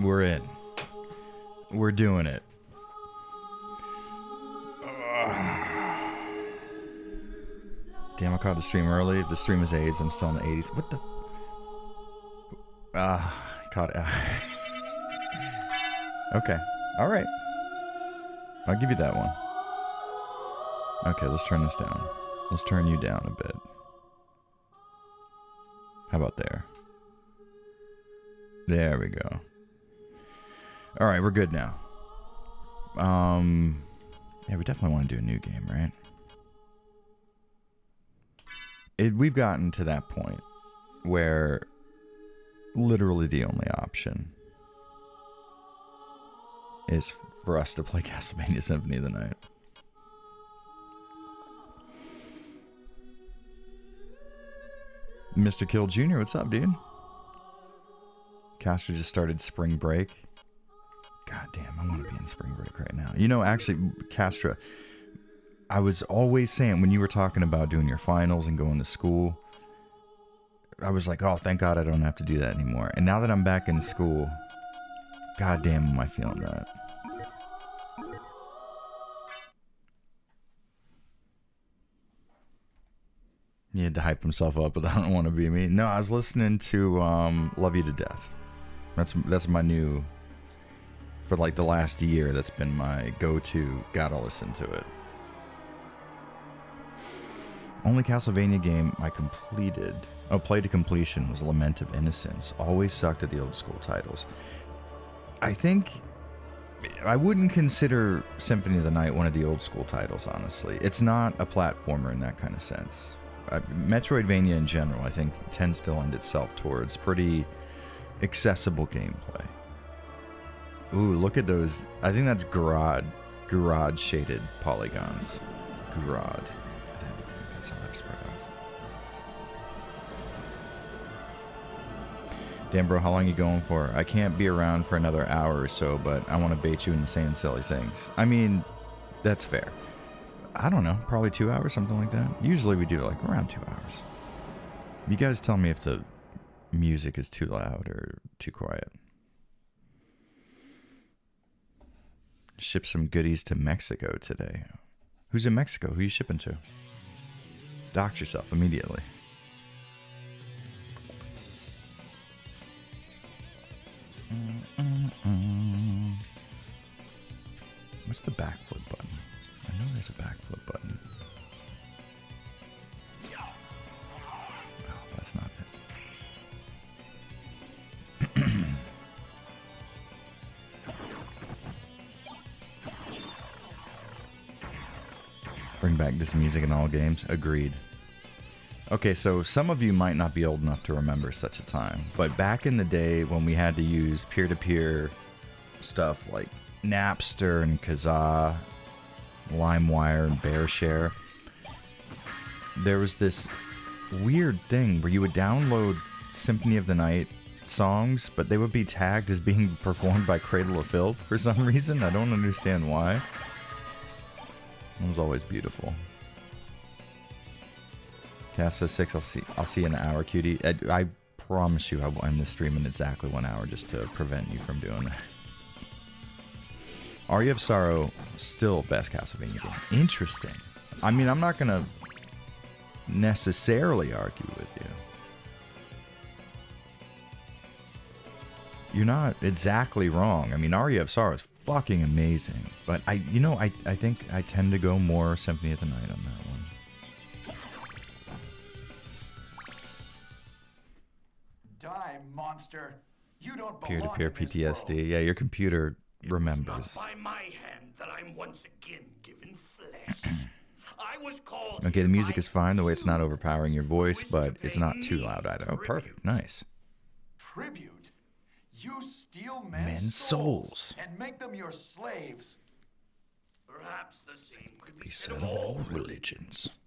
We're in. We're doing it. Damn, I caught the stream early. If the stream is AIDS, I'm still in the 80s. What the? Caught it. Okay. All right. I'll give you that one. Okay, let's turn this down. Let's turn you down a bit. How about there? There we go. All right, we're good now. Yeah, we definitely want to do a new game, right? We've gotten to that point where literally the only option is for us to play Castlevania Symphony of the Night. Mr. Kill Jr., what's up, dude? Castro just started spring break. God damn, I want to be in spring break right now. You know, actually, Castro, I was always saying when you were talking about doing your finals and going to school, I was like, oh, thank God I don't have to do that anymore. And now that I'm back in school, god damn am I feeling that. He had to hype himself up, but I don't want to be me. No, I was listening to Love You to Death. That's my new, for like the last year, that's been my go-to, gotta listen to it. Only Castlevania game I played to completion was Lament of Innocence. Always sucked at the old school titles. I think I wouldn't consider Symphony of the Night one of the old school titles, honestly. It's not a platformer in that kind of sense. Metroidvania in general, I think, tends to lend itself towards pretty accessible gameplay. Ooh, look at those. I think that's garage shaded polygons. Garage. That's how that's pronounced. Damn, bro, how long are you going for? I can't be around for another hour or so, but I want to bait you into saying silly things. I mean, that's fair. I don't know, probably 2 hours, something like that. Usually we do like around 2 hours. You guys tell me if the music is too loud or too quiet. Ship some goodies to Mexico today. Who's in Mexico? Who are you shipping to? Dox yourself immediately. What's the backflip button? I know there's a backflip button. Oh, that's not it. Bring back this music in all games. Agreed. Okay, so some of you might not be old enough to remember such a time, but back in the day when we had to use peer-to-peer stuff like Napster and Kazaa, LimeWire and BearShare, there was this weird thing where you would download Symphony of the Night songs, but they would be tagged as being performed by Cradle of Filth for some reason. I don't understand why. It was always beautiful. Cast says 6. I'll see you in an hour, cutie. I promise you I will end this stream in exactly 1 hour just to prevent you from doing that. Aria of Sorrow, still best Castlevania game. Interesting. I mean, I'm not going to necessarily argue with you. You're not exactly wrong. I mean, Aria of Sorrow is fucking amazing. But I think I tend to go more Symphony of the Night on that one. Die, monster. You don't belong Peer-to-peer in this PTSD. world. Yeah, your computer remembers. It's not by my hand that I'm once again given flesh. I was called. Okay, the music is fine the way it's not overpowering your voice, but it's not too loud either. Oh, perfect. Nice. Tribute. You steal Men's souls. and make them your slaves. Perhaps the same could be Be said said of of all all religions.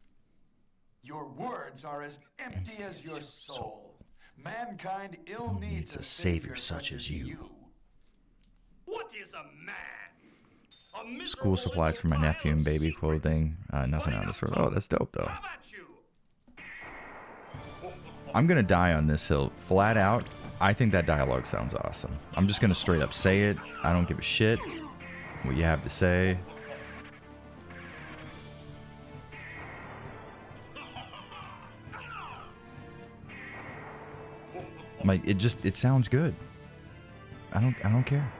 Your words are as empty as your soul. Mankind ill Who needs a savior such as you? What is a man? A School miserable supplies for my little nephew and pile of baby secrets. clothing. Nothing on this road. Oh, that's dope though. How about you? I'm gonna die on this hill. Flat out, I think that dialogue sounds awesome. I'm just gonna straight up say it. I don't give a shit what you have to say. Like, it sounds good. I don't care.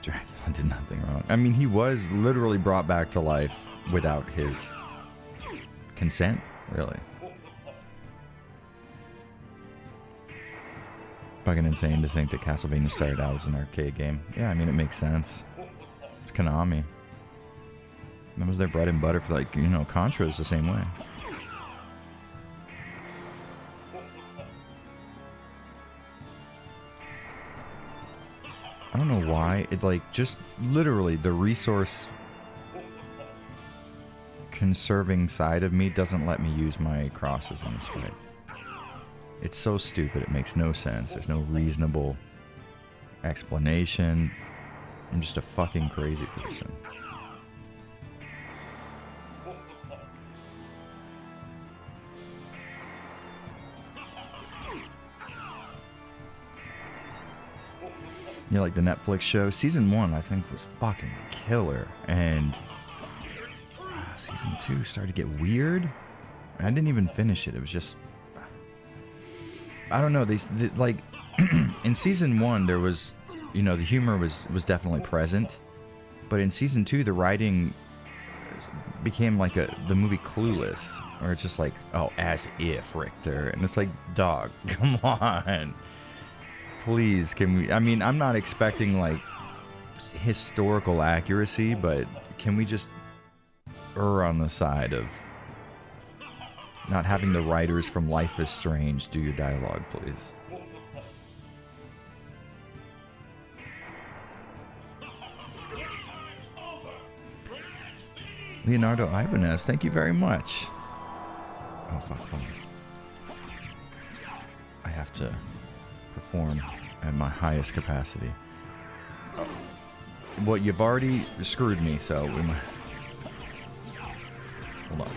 Dracula did nothing wrong. I mean, he was literally brought back to life without his consent, really. Fucking insane to think that Castlevania started out as an arcade game. Yeah, I mean, it makes sense. It's Konami. That was their bread and butter for, like, you know, Contra is the same way. I don't know why. It, like, just literally the resource conserving side of me doesn't let me use my crosses in this fight. It's so stupid, it makes no sense. There's no reasonable explanation. I'm just a fucking crazy person. Yeah, like the Netflix show. Season 1, I think, was fucking killer. And Season 2 started to get weird. I didn't even finish it. It was just... I don't know, they like in Season 1 there was, you know, the humor was definitely present, but in Season 2 the writing became like the movie Clueless, where it's just like, oh, as if, Richter, and it's like, dog, come on, please, can we? I mean, I'm not expecting like historical accuracy, but can we just err on the side of not having the writers from Life is Strange do your dialogue, please? Leonardo Ibanez, thank you very much. Oh, fuck, hold on. I have to perform at my highest capacity. Well, you've already screwed me, so we might... Hold on.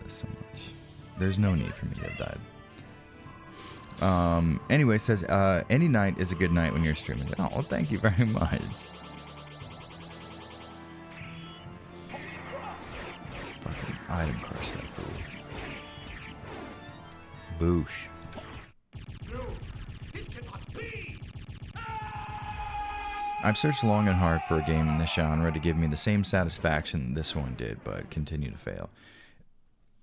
So much. There's no need for me to have died. Anyway, says, any night is a good night when you're streaming. Oh, well, thank you very much. Fucking item crush that fool. Boosh. No, it cannot be. I've searched long and hard for a game in this genre to give me the same satisfaction this one did, but continue to fail.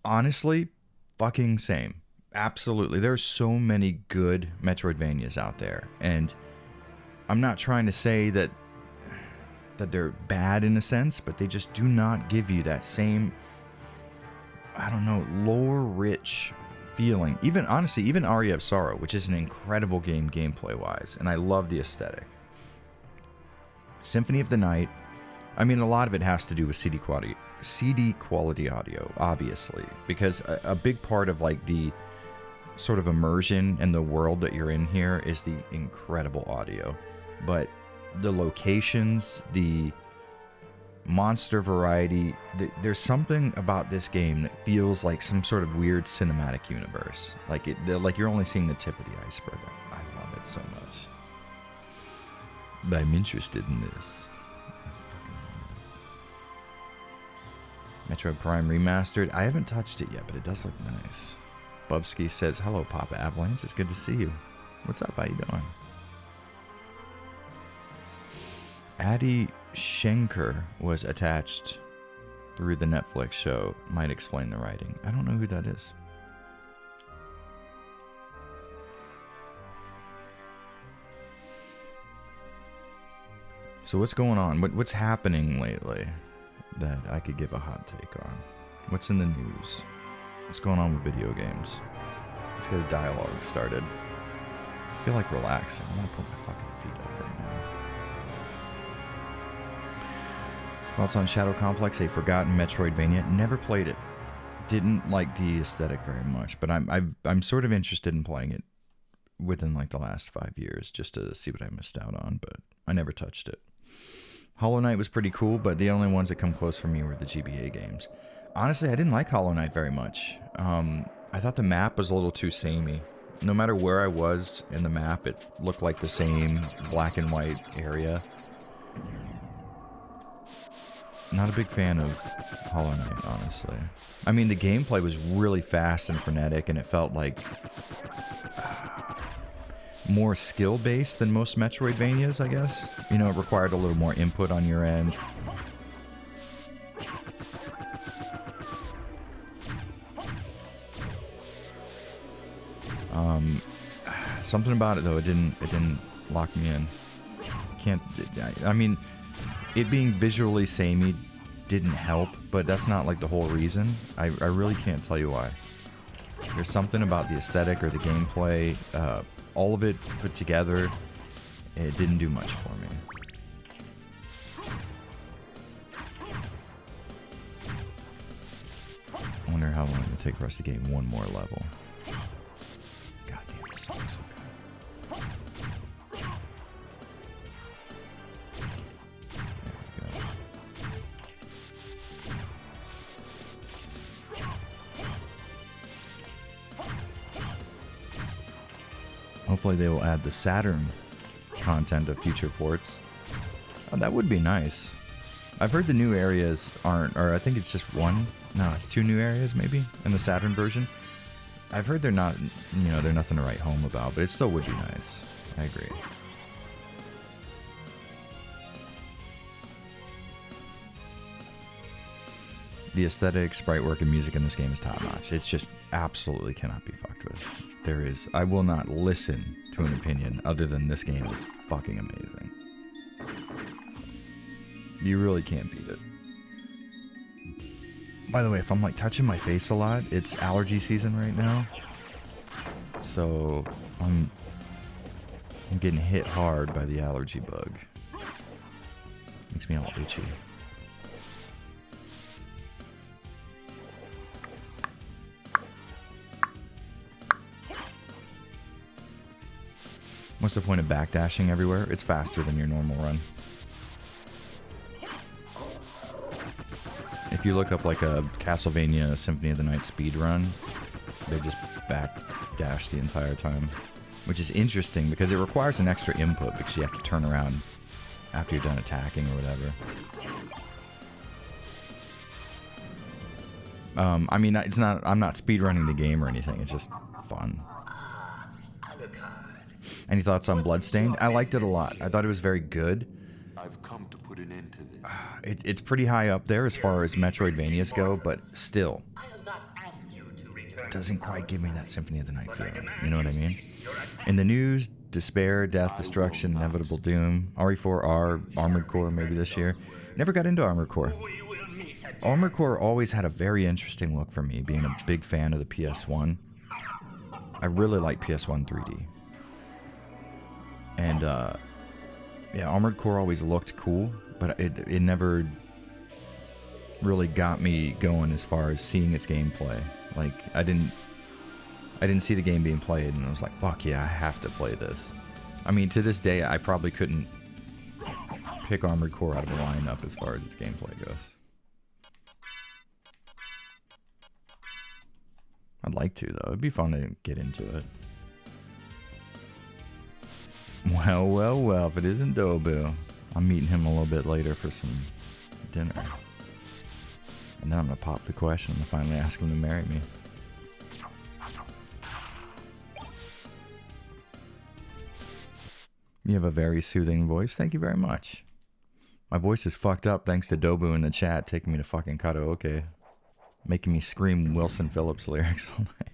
Honestly, fucking same. Absolutely. There's so many good Metroidvanias out there, and I'm not trying to say that they're bad in a sense, but they just do not give you that same, I don't know, lore-rich feeling. Even, honestly, even Aria of Sorrow, which is an incredible game gameplay-wise, and I love the aesthetic. Symphony of the Night, I mean, a lot of it has to do with CD quality audio, obviously, because a big part of like the sort of immersion in the world that you're in here is the incredible audio. But the locations, the monster variety, there's something about this game that feels like some sort of weird cinematic universe. Like like you're only seeing the tip of the iceberg. I love it so much. But I'm interested in this. Metroid Prime Remastered. I haven't touched it yet, but it does look nice. Bubsky says, hello, Papa Avalanche. It's good to see you. What's up? How you doing? Adi Schenker was attached through the Netflix show. Might explain the writing. I don't know who that is. So what's going on? What's happening lately that I could give a hot take on? What's in the news? What's going on with video games? Let's get a dialogue started. I feel like relaxing. I want to put my fucking feet up right now. Thoughts on Shadow Complex, a forgotten Metroidvania? Never played it. didn't like the aesthetic very much, but I'm sort of interested in playing it within like the last 5 years just to see what I missed out on, but I never touched it. Hollow Knight was pretty cool, but the only ones that come close for me were the GBA games. Honestly, I didn't like Hollow Knight very much. I thought the map was a little too samey. No matter where I was in the map, it looked like the same black and white area. Not a big fan of Hollow Knight, honestly. I mean, the gameplay was really fast and frenetic, and it felt like more skill-based than most Metroidvanias, I guess. You know, it required a little more input on your end. Something about it though, it didn't lock me in. I mean, it being visually samey didn't help, but that's not like the whole reason. I really can't tell you why. There's something about the aesthetic or the gameplay, all of it put together, it didn't do much for me. I wonder how long it would take for us to gain one more level. God damn, this song is so good. There we go. Hopefully they will add the Saturn content of future ports. Oh, that would be nice. I've heard the new areas aren't, or I think it's just one. No, it's 2 new areas maybe in the Saturn version. I've heard they're not, you know, they're nothing to write home about, but it still would be nice. I agree. The aesthetic, sprite work, and music in this game is top notch. It's just absolutely cannot be fucked with. I will not listen to an opinion other than this game is fucking amazing. You really can't beat it. By the way, if I'm like touching my face a lot, it's allergy season right now. So I'm getting hit hard by the allergy bug. Makes me all itchy. What's the point of backdashing everywhere? It's faster than your normal run. If you look up like a Castlevania Symphony of the Night speed run, they just backdash the entire time. Which is interesting because it requires an extra input because you have to turn around after you're done attacking or whatever. I mean, it's not. I'm not speedrunning the game or anything. It's just fun. Any thoughts on Bloodstained? I liked it a lot. I thought it was very good. I've come to put an end to this. It's pretty high up there as far as Metroidvanias go, but still, it doesn't quite give me that Symphony of the Night feeling. You know what I mean? In the news, Despair, Death, Destruction, Inevitable Doom, RE4R, Armored Core maybe this year. Never got into Armored Core. Armored Core always had a very interesting look for me, being a big fan of the PS1. I really like PS1 3D. And, yeah, Armored Core always looked cool, but it never really got me going as far as seeing its gameplay. Like, I didn't see the game being played, and I was like, fuck yeah, I have to play this. I mean, to this day, I probably couldn't pick Armored Core out of a lineup as far as its gameplay goes. I'd like to, though. It'd be fun to get into it. Well, well, well, if it isn't Dobu, I'm meeting him a little bit later for some dinner. And then I'm going to pop the question and finally ask him to marry me. You have a very soothing voice. Thank you very much. My voice is fucked up thanks to Dobu in the chat taking me to fucking karaoke. Making me scream Wilson Phillips lyrics all night.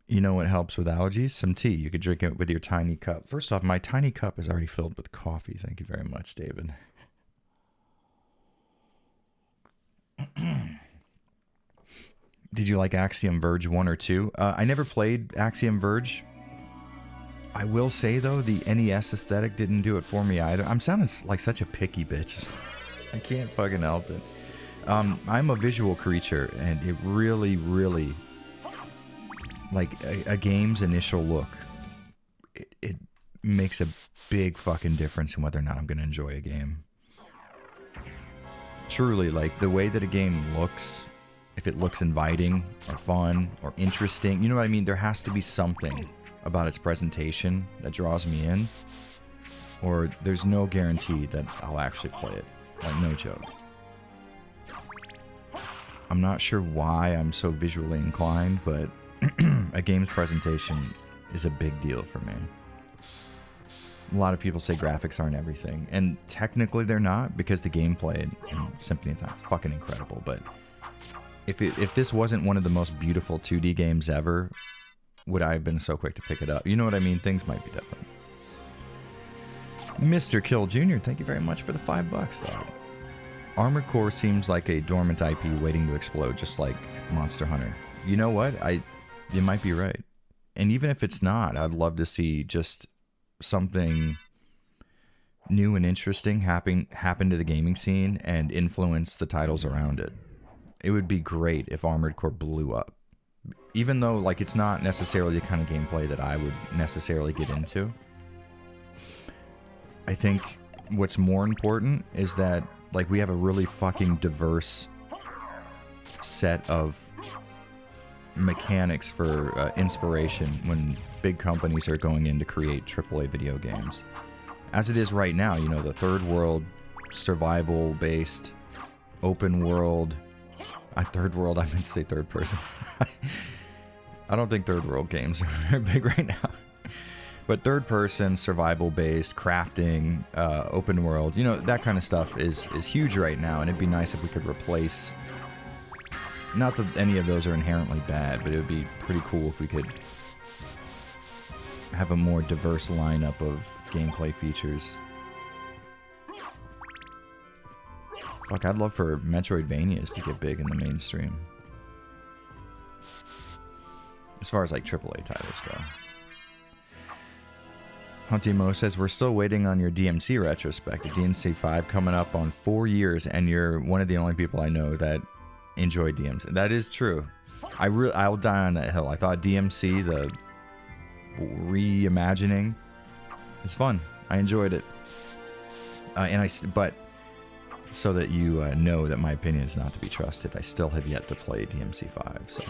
You know what helps with allergies? Some tea. You could drink it with your tiny cup. First off, my tiny cup is already filled with coffee. Thank you very much, David. Did you like Axiom Verge 1 or 2? I never played Axiom Verge. I will say, though, the NES aesthetic didn't do it for me either. I'm sounding like such a picky bitch. I can't fucking help it. I'm a visual creature, and it really, really, like, a game's initial look, it makes a big fucking difference in whether or not I'm going to enjoy a game. Truly, like, the way that a game looks, if it looks inviting or fun or interesting, you know what I mean? There has to be something about its presentation that draws me in, or there's no guarantee that I'll actually play it. Like, no joke. I'm not sure why I'm so visually inclined, but a game's presentation is a big deal for me. A lot of people say graphics aren't everything, and technically they're not, because the gameplay in Symphony of Time is fucking incredible, but if this wasn't one of the most beautiful 2D games ever, would I have been so quick to pick it up? You know what I mean? Things might be different. Mr. Kill Jr., thank you very much for the $5, dog. Armored Core seems like a dormant IP waiting to explode, just like Monster Hunter. You know what? You might be right. And even if it's not, I'd love to see just something new and interesting happen to the gaming scene and influence the titles around it. It would be great if Armored Core blew up. Even though, like, it's not necessarily the kind of gameplay that I would necessarily get into. I think what's more important is that, like, we have a really fucking diverse set of mechanics for inspiration when big companies are going in to create AAA video games. As it is right now, you know, the third world, survival-based, open world... third world, I meant to say third person. I don't think third world games are big right now. But third person, survival based, crafting, open world, you know, that kind of stuff is huge right now, and it'd be nice if we could replace, not that any of those are inherently bad, but it would be pretty cool if we could have a more diverse lineup of gameplay features. Fuck, I'd love for Metroidvanias to get big in the mainstream. As far as, like, AAA titles go. Hunty Mo says, we're still waiting on your DMC retrospective. DMC 5 coming up on 4 years, and you're one of the only people I know that enjoy DMC. That is true. I'll die on that hill. I thought DMC, the reimagining, was fun. I enjoyed it. But so that you know that my opinion is not to be trusted, I still have yet to play DMC 5, so...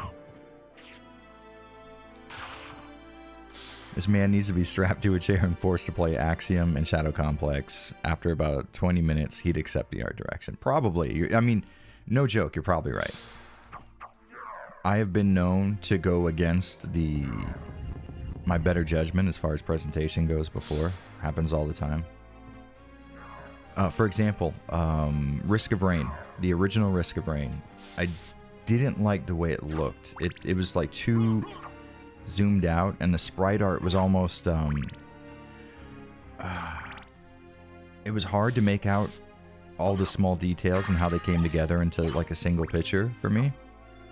This man needs to be strapped to a chair and forced to play Axiom and Shadow Complex. After about 20 minutes, he'd accept the art direction. Probably. I mean, no joke, you're probably right. I have been known to go against my better judgment as far as presentation goes before. Happens all the time. For example, Risk of Rain. The original Risk of Rain. I didn't like the way it looked. It was like too... zoomed out, and the sprite art was almost it was hard to make out all the small details and how they came together into like a single picture for me,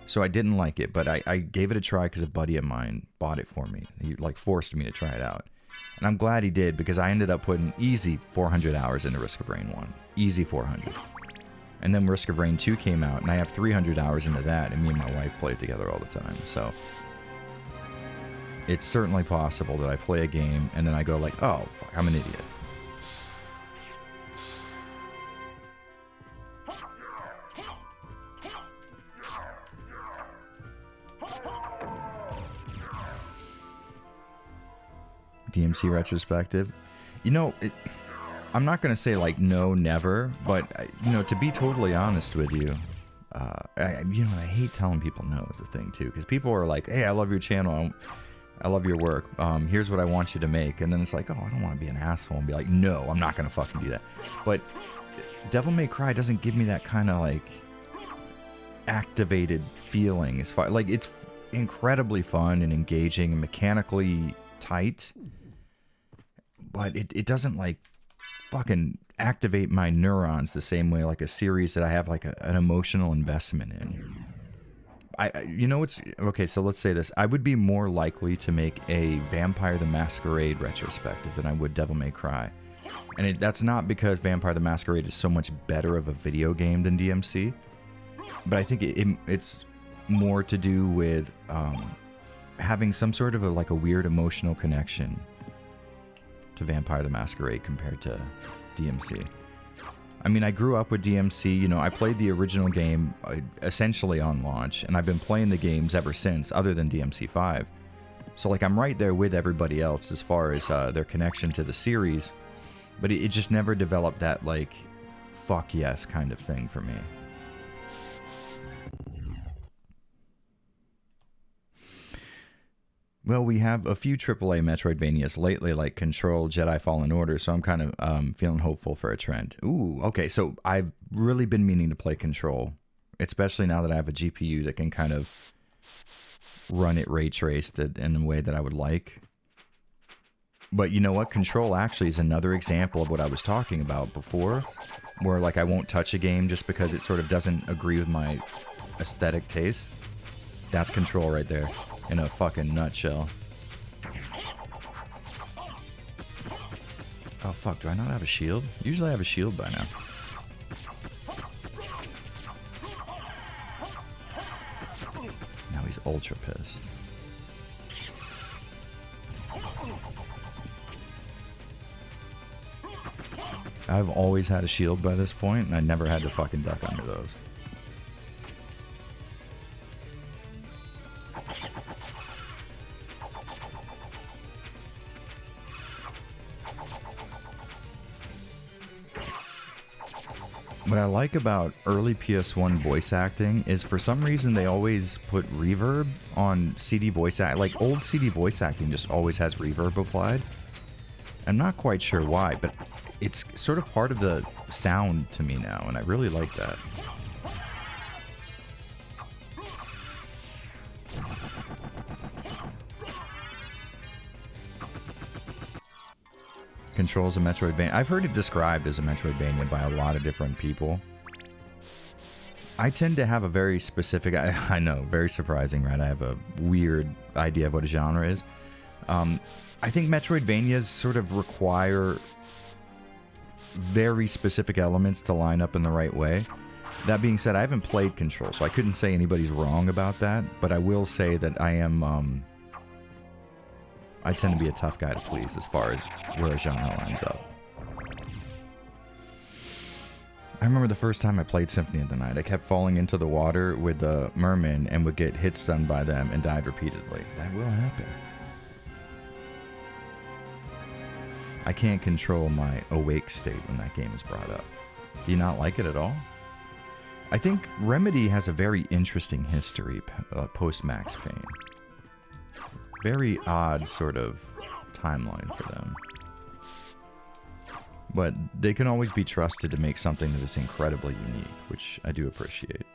so I didn't like it. But I gave it a try because a buddy of mine bought it for me. He like forced me to try it out, and I'm glad he did, because I ended up putting easy 400 hours into Risk of Rain 1. Easy 400. And then Risk of Rain 2 came out, and I have 300 hours into that, and me and my wife played together all the time. So it's certainly possible that I play a game and then I go like, oh, fuck, I'm an idiot. DMC retrospective. You know, I'm not going to say like no, never, but you know, to be totally honest with you, I hate telling people no is the thing too, because people are like, hey, I love your channel. I love your work. Here's what I want you to make. And then it's like, oh, I don't want to be an asshole and be like, no, I'm not going to fucking do that. But Devil May Cry doesn't give me that kind of like activated feeling. As far like, it's incredibly fun and engaging and mechanically tight, but it doesn't like fucking activate my neurons the same way like a series that I have like an emotional investment in. Okay, so let's say this. I would be more likely to make a Vampire the Masquerade retrospective than I would Devil May Cry. And that's not because Vampire the Masquerade is so much better of a video game than DMC. but I think it's more to do with having some sort of a weird emotional connection to Vampire the Masquerade compared to DMC. I mean, I grew up with DMC, you know, I played the original game essentially on launch, and I've been playing the games ever since, other than DMC 5. So, like, I'm right there with everybody else as far as their connection to the series, but it just never developed that, like, fuck yes kind of thing for me. Well, we have a few AAA Metroidvanias lately, like Control, Jedi Fallen Order, so I'm kind of feeling hopeful for a trend. Ooh, okay, so I've really been meaning to play Control, especially now that I have a GPU that can kind of run it ray traced in a way that I would like. But you know what? Control actually is another example of what I was talking about before, where like I won't touch a game just because it sort of doesn't agree with my aesthetic taste. That's Control right there. In a fucking nutshell. Oh fuck, do I not have a shield? Usually I have a shield by now. Now he's ultra pissed. I've always had a shield by this point, and I never had to fucking duck under those. What I like about early PS1 voice acting is for some reason they always put reverb on CD voice act. Like old CD voice acting just always has reverb applied. I'm not quite sure why, but it's sort of part of the sound to me now, and I really like that. Control's a Metroidvania. I've heard it described as a Metroidvania by a lot of different people. I tend to have a very specific, I know, very surprising, right? I have a weird idea of what a genre is. I think Metroidvanias sort of require very specific elements to line up in the right way. That being said, I haven't played Control, so I couldn't say anybody's wrong about that, but I will say that I am, I tend to be a tough guy to please as far as where a genre lines up. I remember the first time I played Symphony of the Night, I kept falling into the water with the mermen and would get hit stunned by them and died repeatedly. That will happen. I can't control my awake state when that game is brought up. Do you not like it at all? I think Remedy has a very interesting history post Max Payne. Very odd sort of timeline for them. But they can always be trusted to make something that is incredibly unique, which I do appreciate.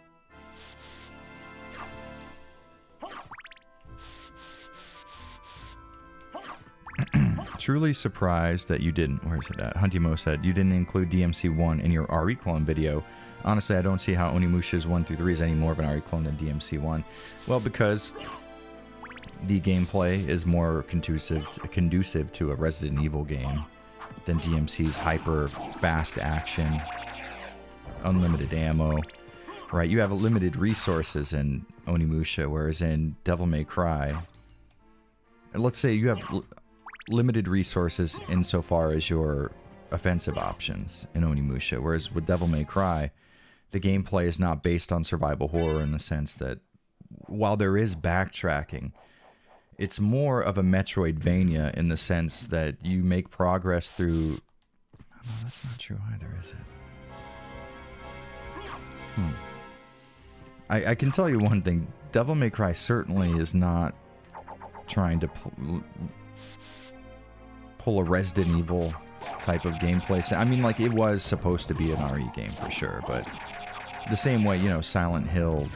Truly surprised that you didn't, where's it at? Huntimo said, you didn't include DMC 1 in your RE clone video. Honestly, I don't see how Onimusha's 1 through 3 is any more of an RE clone than DMC 1. Well, because the gameplay is more conducive to a Resident Evil game than DMC's hyper fast action, unlimited ammo, right? You have limited resources in Onimusha, whereas in Devil May Cry, let's say you have limited resources insofar as your offensive options in Onimusha, whereas with Devil May Cry, the gameplay is not based on survival horror in the sense that while there is backtracking, it's more of a Metroidvania in the sense that you make progress through... Oh, no, that's not true either, is it? I can tell you one thing. Devil May Cry certainly is not trying to pull a Resident Evil type of gameplay. I mean, like, it was supposed to be an RE game for sure, but the same way, you know, Silent Hill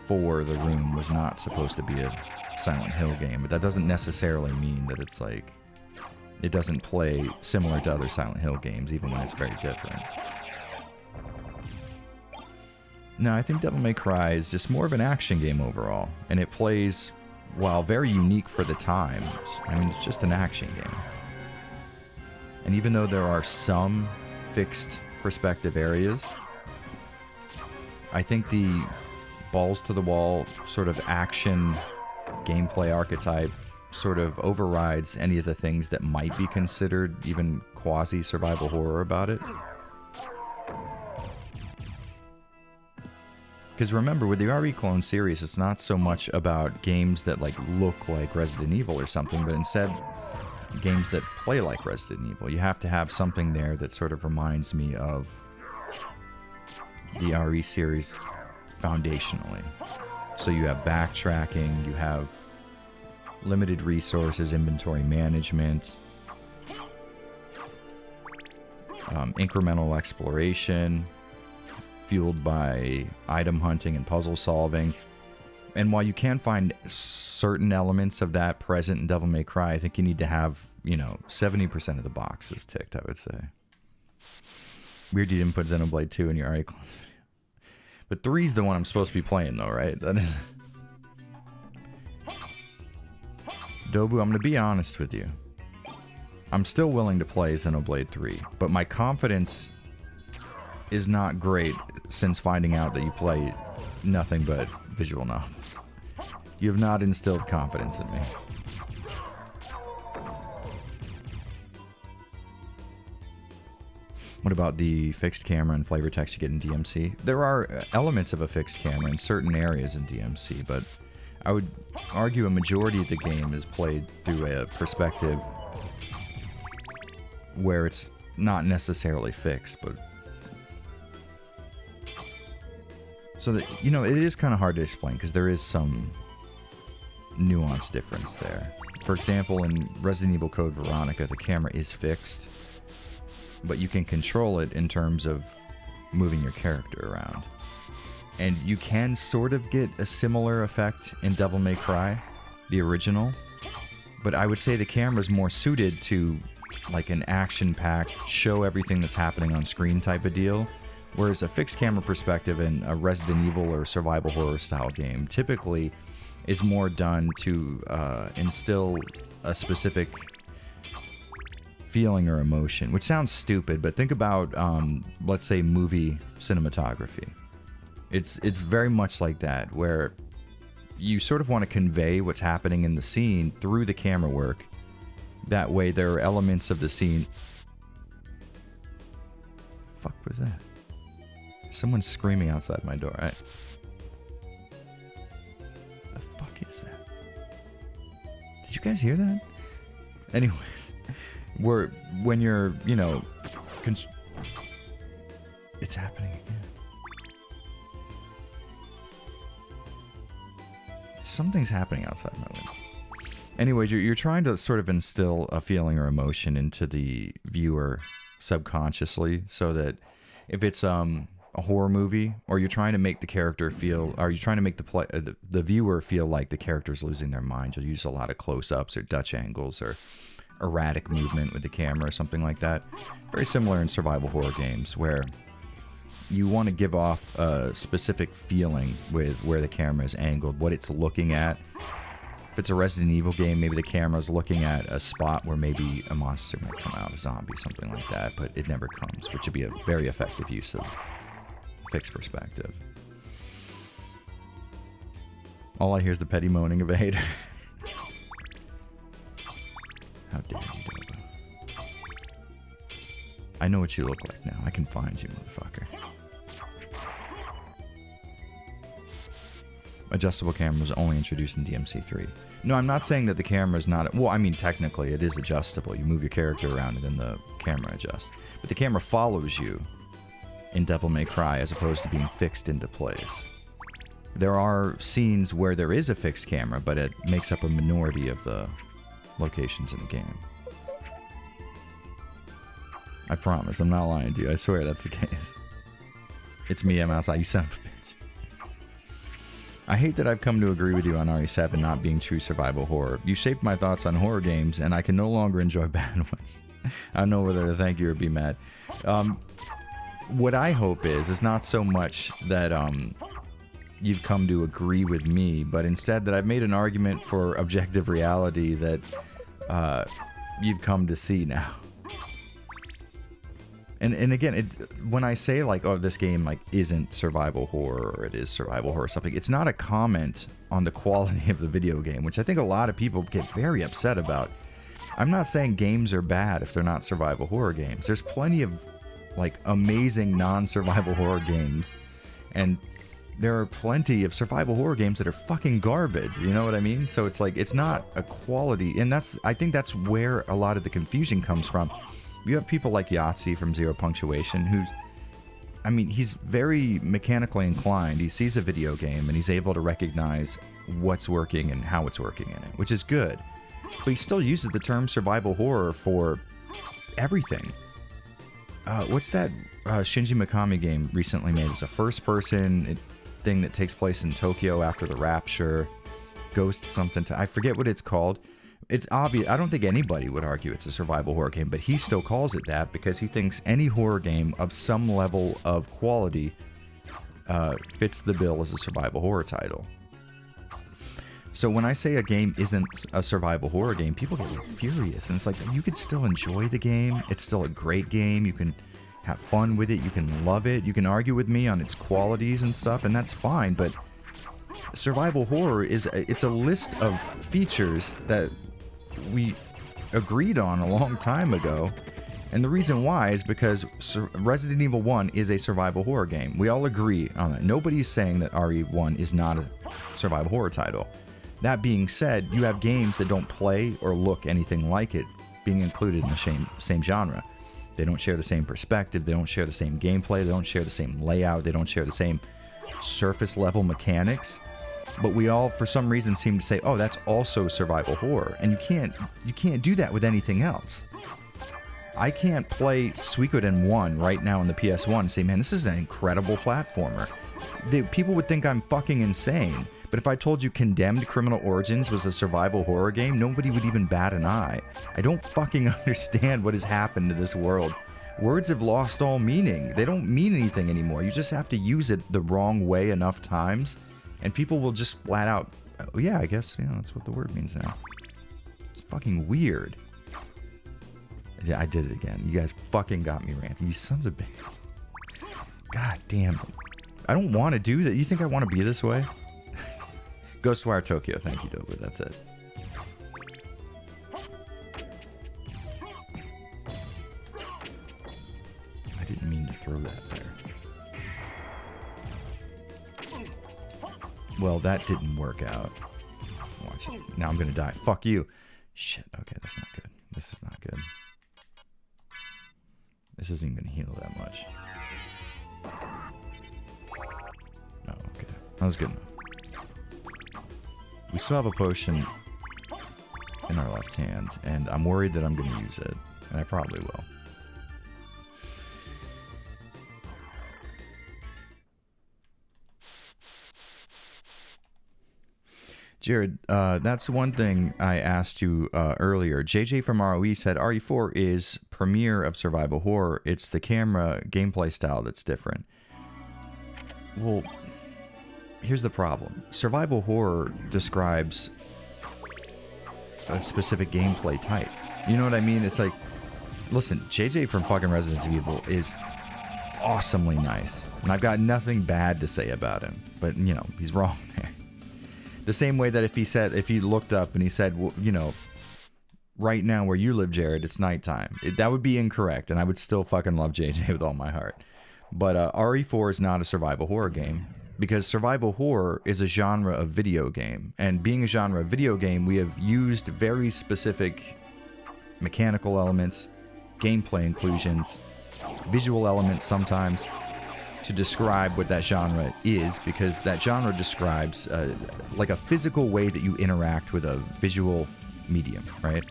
4, The Room, was not supposed to be a Silent Hill game, but that doesn't necessarily mean that it's like it doesn't play similar to other Silent Hill games, even when it's very different. No, I think Devil May Cry is just more of an action game overall, and it plays, while very unique for the times, I mean, it's just an action game. And even though there are some fixed perspective areas, I think the balls to the wall sort of action gameplay archetype sort of overrides any of the things that might be considered even quasi survival horror about it. Because remember, with the RE Clone series, it's not so much about games that like look like Resident Evil or something, but instead games that play like Resident Evil. You have to have something there that sort of reminds me of the RE series foundationally. So you have backtracking, you have limited resources, inventory management, incremental exploration, fueled by item hunting and puzzle solving. And while you can find certain elements of that present in Devil May Cry, I think you need to have, 70% of the boxes ticked, I would say. Weird you didn't put Xenoblade 2 in your RE Clones video. But 3's the one I'm supposed to be playing, though, right? That is... Dobu, I'm going to be honest with you. I'm still willing to play Xenoblade 3, but my confidence is not great since finding out that you play nothing but visual novels. You have not instilled confidence in me. What about the fixed camera and flavor text you get in DMC? There are elements of a fixed camera in certain areas in DMC, but I would argue a majority of the game is played through a perspective where it's not necessarily fixed, but... So that, it is kind of hard to explain because there is some nuance difference there. For example, in Resident Evil Code Veronica, the camera is fixed, but you can control it in terms of moving your character around. And you can sort of get a similar effect in Devil May Cry, the original, but I would say the camera's more suited to like an action-packed, show everything that's happening on screen type of deal. Whereas a fixed camera perspective in a Resident Evil or survival horror style game typically is more done to instill a specific feeling or emotion, which sounds stupid, but think about, let's say, movie cinematography. It's very much like that, where you sort of want to convey what's happening in the scene through the camera work. That way there are elements of the scene... Fuck was that? Someone's screaming outside my door, right? The fuck is that? Did you guys hear that? Anyways, when you're, it's happening again. Something's happening outside my window. Anyways, you're trying to sort of instill a feeling or emotion into the viewer subconsciously, so that if it's a horror movie, or you're trying to make the character feel, or you're trying to make the viewer feel like the character's losing their mind, you'll use a lot of close-ups or Dutch angles or erratic movement with the camera or something like that. Very similar in survival horror games, where you want to give off a specific feeling with where the camera is angled, what it's looking at. If it's a Resident Evil game, maybe the camera's looking at a spot where maybe a monster might come out, a zombie, something like that, but it never comes, which would be a very effective use of fixed perspective. All I hear is the petty moaning of a hater. How dare you, Dobo. I know what you look like now. I can find you, motherfucker. Adjustable camera was only introduced in DMC3. No, I'm not saying that the camera is not... Well, I mean, technically, it is adjustable. You move your character around and then the camera adjusts. But the camera follows you in Devil May Cry as opposed to being fixed into place. There are scenes where there is a fixed camera, but it makes up a minority of the locations in the game. I promise, I'm not lying to you. I swear that's the case. It's me, I'm outside. You son of a bitch. I hate that I've come to agree with you on RE7 not being true survival horror. You shaped my thoughts on horror games, and I can no longer enjoy bad ones. I don't know whether to thank you or be mad. What I hope is not so much that you've come to agree with me, but instead that I've made an argument for objective reality that you've come to see now. And again, when I say like, oh, this game like isn't survival horror or it is survival horror or something, it's not a comment on the quality of the video game, which I think a lot of people get very upset about. I'm not saying games are bad if they're not survival horror games. There's plenty of like amazing non-survival horror games, and there are plenty of survival horror games that are fucking garbage. You know what I mean? So it's like, it's not a quality, and I think that's where a lot of the confusion comes from. You have people like Yahtzee from Zero Punctuation, who's, I mean, he's very mechanically inclined. He sees a video game and he's able to recognize what's working and how it's working in it, which is good. But he still uses the term survival horror for everything. What's that Shinji Mikami game recently made? It's a first-person thing that takes place in Tokyo after the Rapture. Ghost something. I forget what it's called. It's obvious. I don't think anybody would argue it's a survival horror game, but he still calls it that because he thinks any horror game of some level of quality fits the bill as a survival horror title. So when I say a game isn't a survival horror game, people get like furious, and it's like, you could still enjoy the game. It's still a great game. You can have fun with it. You can love it. You can argue with me on its qualities and stuff, and that's fine. But survival horror it's a list of features that we agreed on a long time ago, and the reason why is because Resident Evil 1 is a survival horror game. We all agree on that. Nobody's saying that RE1 is not a survival horror title. That being said, you have games that don't play or look anything like it being included in the same genre. They don't share the same perspective, they don't share the same gameplay, they don't share the same layout, they don't share the same surface level mechanics. But we all, for some reason, seem to say, oh, that's also survival horror. And you can't do that with anything else. I can't play Suikoden 1 right now on the PS1 and say, man, this is an incredible platformer. People would think I'm fucking insane. But if I told you Condemned Criminal Origins was a survival horror game, nobody would even bat an eye. I don't fucking understand what has happened to this world. Words have lost all meaning. They don't mean anything anymore. You just have to use it the wrong way enough times, and people will just flat out, oh, yeah, I guess, that's what the word means now. It's fucking weird. Yeah, I did it again. You guys fucking got me ranting. You sons of bitches. God damn. I don't want to do that. You think I want to be this way? Ghostwire Tokyo. Thank you, Doba. That's it. I didn't mean to throw that there. Well, that didn't work out. Watch it. Now I'm gonna die. Fuck you. Shit. Okay, that's not good. This is not good. This isn't even gonna heal that much. Oh, okay. That was good enough. We still have a potion in our left hand, and I'm worried that I'm gonna use it, and I probably will. Jared, that's one thing I asked you earlier. JJ from ROE said RE4 is premiere of survival horror. It's the camera gameplay style that's different. Well, here's the problem. Survival horror describes a specific gameplay type. You know what I mean? It's like, listen, JJ from fucking Resident Evil is awesomely nice, and I've got nothing bad to say about him, but, he's wrong there. The same way that if he looked up and he said, well, right now where you live, Jared, it's nighttime. That would be incorrect, and I would still fucking love JJ with all my heart. But RE4 is not a survival horror game, because survival horror is a genre of video game. And being a genre of video game, we have used very specific mechanical elements, gameplay inclusions, visual elements sometimes, to describe what that genre is, because that genre describes like a physical way that you interact with a visual medium, right?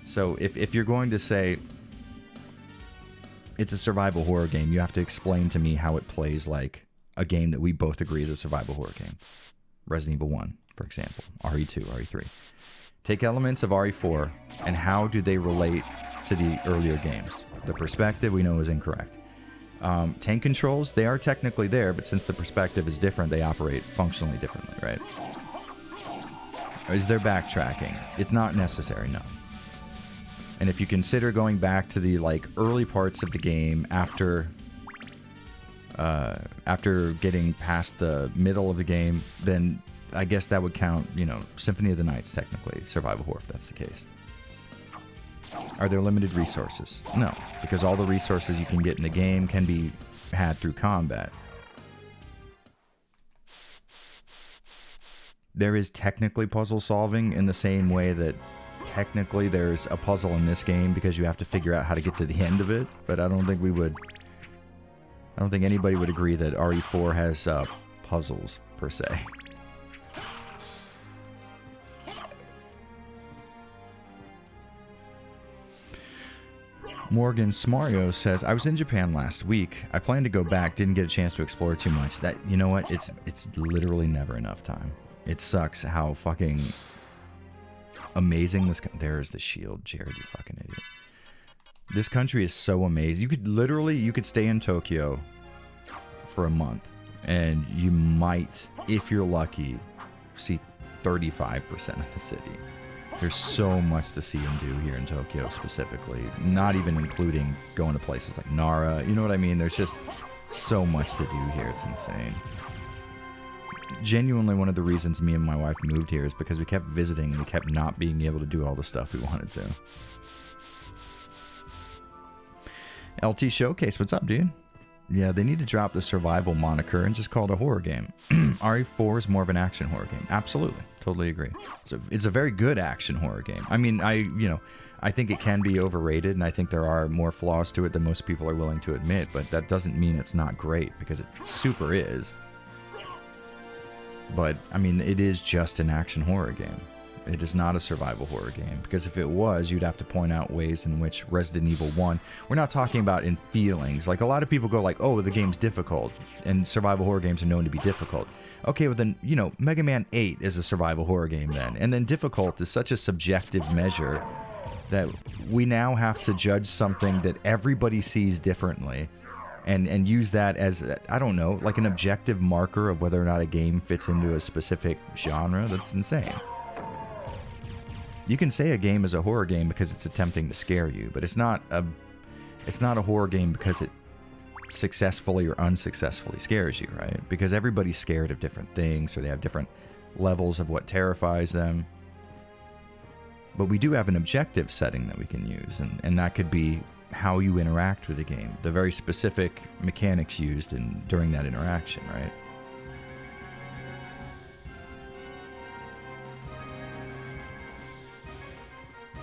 So if you're going to say it's a survival horror game, you have to explain to me how it plays like a game that we both agree is a survival horror game. Resident Evil 1, for example, RE2, RE3. Take elements of RE4 and how do they relate to the earlier games? The perspective we know is incorrect. Tank controls, they are technically there, but since the perspective is different, they operate functionally differently, right? Is there backtracking? It's not necessary, no. And if you consider going back to the like early parts of the game after getting past the middle of the game, then I guess that would count, you know, Symphony of the Night's technically survival horror if that's the case. Are there limited resources? No, because all the resources you can get in the game can be had through combat. There is technically puzzle solving in the same way that technically there's a puzzle in this game because you have to figure out how to get to the end of it, but I don't think anybody would agree that RE4 has puzzles per se. Morgan Smario says, I was in Japan last week. I planned to go back, didn't get a chance to explore too much. That, you know what? It's literally never enough time. It sucks how fucking amazing this... There's the shield, Jared, you fucking idiot. This country is so amazing. You could stay in Tokyo for a month, and you might, if you're lucky, see 35% of the city. There's so much to see and do here in Tokyo specifically, not even including going to places like Nara. You know what I mean? There's just so much to do here. It's insane. Genuinely, one of the reasons me and my wife moved here is because we kept visiting and we kept not being able to do all the stuff we wanted to. LT Showcase, what's up, dude? Yeah, they need to drop the survival moniker and just call it a horror game. RE4 is more of an action horror game. Absolutely. Totally agree. So it's a very good action horror game. I mean, I think it can be overrated, and I think there are more flaws to it than most people are willing to admit, but that doesn't mean it's not great, because it super is. But, I mean, it is just an action horror game. It is not a survival horror game, because if it was, you'd have to point out ways in which Resident Evil 1... We're not talking about in feelings. Like, a lot of people go like, oh, the game's difficult, and survival horror games are known to be difficult. Okay, well then, you know, Mega Man 8 is a survival horror game then. And then difficult is such a subjective measure that we now have to judge something that everybody sees differently and use that as, I don't know, like an objective marker of whether or not a game fits into a specific genre. That's insane. You can say a game is a horror game because it's attempting to scare you, but it's not a horror game because it successfully or unsuccessfully scares you, right? Because everybody's scared of different things, or they have different levels of what terrifies them. But we do have an objective setting that we can use, and that could be how you interact with the game, the very specific mechanics used during that interaction, right?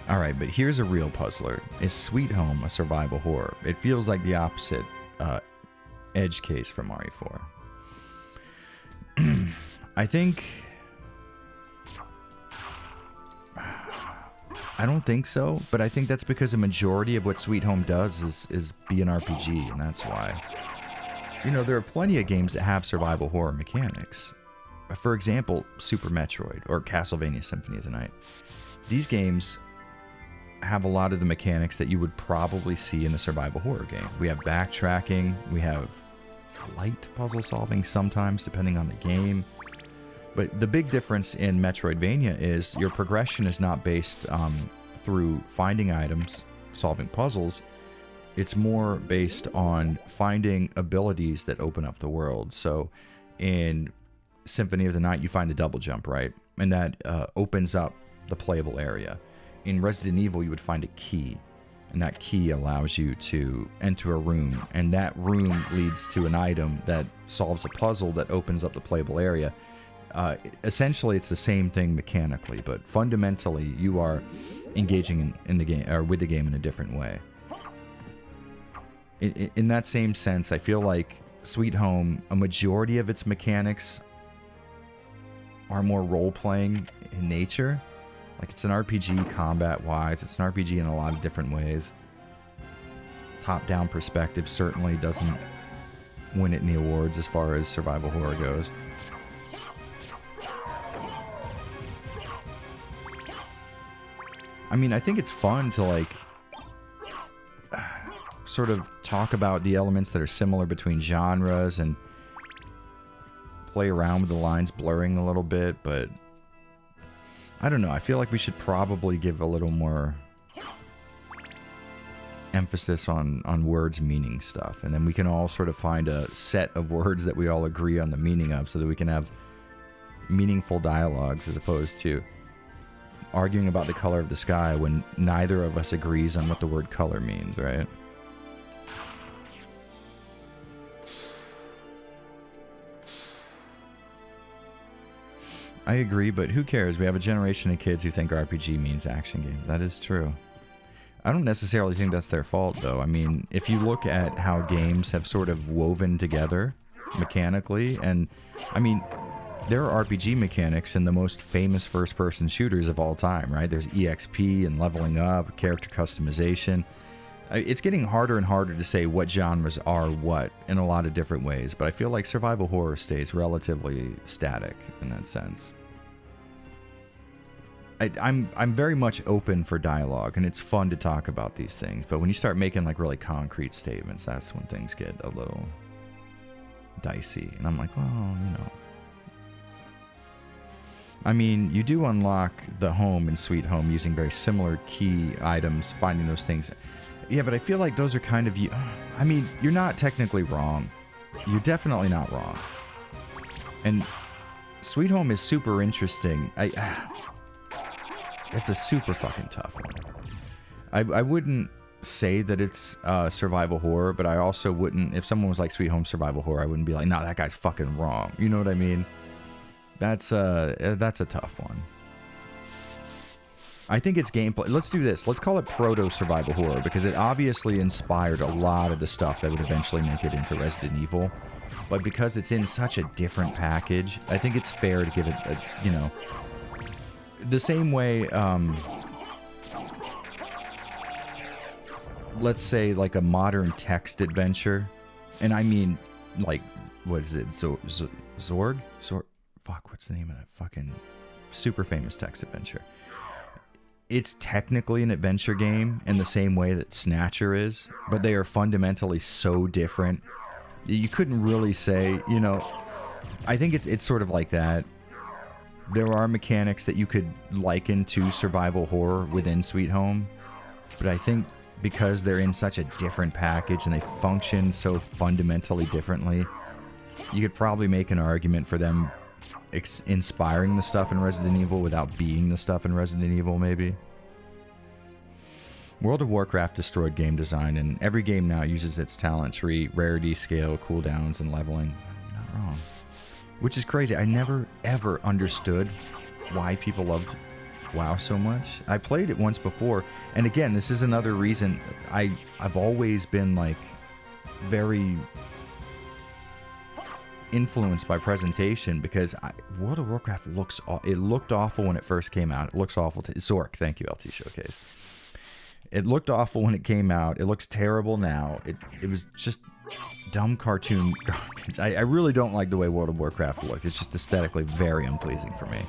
Alright, but here's a real puzzler. Is Sweet Home a survival horror? It feels like the opposite edge case from RE4. I think... I don't think so, but I think that's because a majority of what Sweet Home does is be an RPG, and that's why. You know, there are plenty of games that have survival horror mechanics. For example, Super Metroid or Castlevania Symphony of the Night. These games have a lot of the mechanics that you would probably see in a survival horror game. We have backtracking, we have light puzzle solving sometimes, depending on the game. But the big difference in Metroidvania is your progression is not based through finding items, solving puzzles. It's more based on finding abilities that open up the world. So in Symphony of the Night, you find a double jump, right? And that opens up the playable area. In Resident Evil, you would find a key, and that key allows you to enter a room, and that room leads to an item that solves a puzzle that opens up the playable area. Essentially, it's the same thing mechanically, but fundamentally, you are engaging in the game, or with the game in a different way. In that same sense, I feel like Sweet Home, a majority of its mechanics are more role-playing in nature. Like, it's an RPG combat-wise. It's an RPG in a lot of different ways. Top-down perspective certainly doesn't win it in the awards as far as survival horror goes. I mean, I think it's fun to, like, sort of talk about the elements that are similar between genres and play around with the lines blurring a little bit, but I don't know. I feel like we should probably give a little more emphasis on words meaning stuff, and then we can all sort of find a set of words that we all agree on the meaning of, so that we can have meaningful dialogues, as opposed to arguing about the color of the sky when neither of us agrees on what the word color means, right? I agree, but who cares? We have a generation of kids who think RPG means action games. That is true. I don't necessarily think that's their fault, though. I mean, if you look at how games have sort of woven together mechanically, and I mean, there are RPG mechanics in the most famous first-person shooters of all time, right? There's EXP and leveling up, character customization. It's getting harder and harder to say what genres are what in a lot of different ways, but I feel like survival horror stays relatively static in that sense. I'm very much open for dialogue, and it's fun to talk about these things, but when you start making like really concrete statements, that's when things get a little dicey, and I'm like, well, you know. I mean, you do unlock the home in Sweet Home using very similar key items, finding those things. Yeah, but I feel like those are kind of... I mean, you're not technically wrong. You're definitely not wrong. And Sweet Home is super interesting. It's a super fucking tough one. I wouldn't say that it's survival horror, but I also wouldn't... If someone was like Sweet Home survival horror, I wouldn't be like, nah, that guy's fucking wrong. You know what I mean? That's a tough one. I think it's gameplay. Let's do this. Let's call it proto-survival horror, because it obviously inspired a lot of the stuff that would eventually make it into Resident Evil. But because it's in such a different package, I think it's fair to give it, you know, the same way, let's say like a modern text adventure. And I mean, like, what is it? Zorg? Fuck, what's the name of that fucking super famous text adventure? It's technically an adventure game in the same way that Snatcher is, but they are fundamentally so different. You couldn't really say, you know, I think it's sort of like that. There are mechanics that you could liken to survival horror within Sweet Home, but I think because they're in such a different package and they function so fundamentally differently, you could probably make an argument for them inspiring the stuff in Resident Evil without being the stuff in Resident Evil, maybe. World of Warcraft destroyed game design, and every game now uses its talent tree, rarity scale, cooldowns, and leveling. Not wrong. Which is crazy. I never, ever understood why people loved WoW so much. I played it once before, and again, this is another reason I've always been, like, very influenced by presentation, because World of Warcraft looked awful when it first came out. It looks awful to Zork. Thank you, LT Showcase. It looked awful when it came out. It looks terrible now. It was just dumb cartoon garbage. I really don't like the way World of Warcraft looked. It's just aesthetically very unpleasing for me.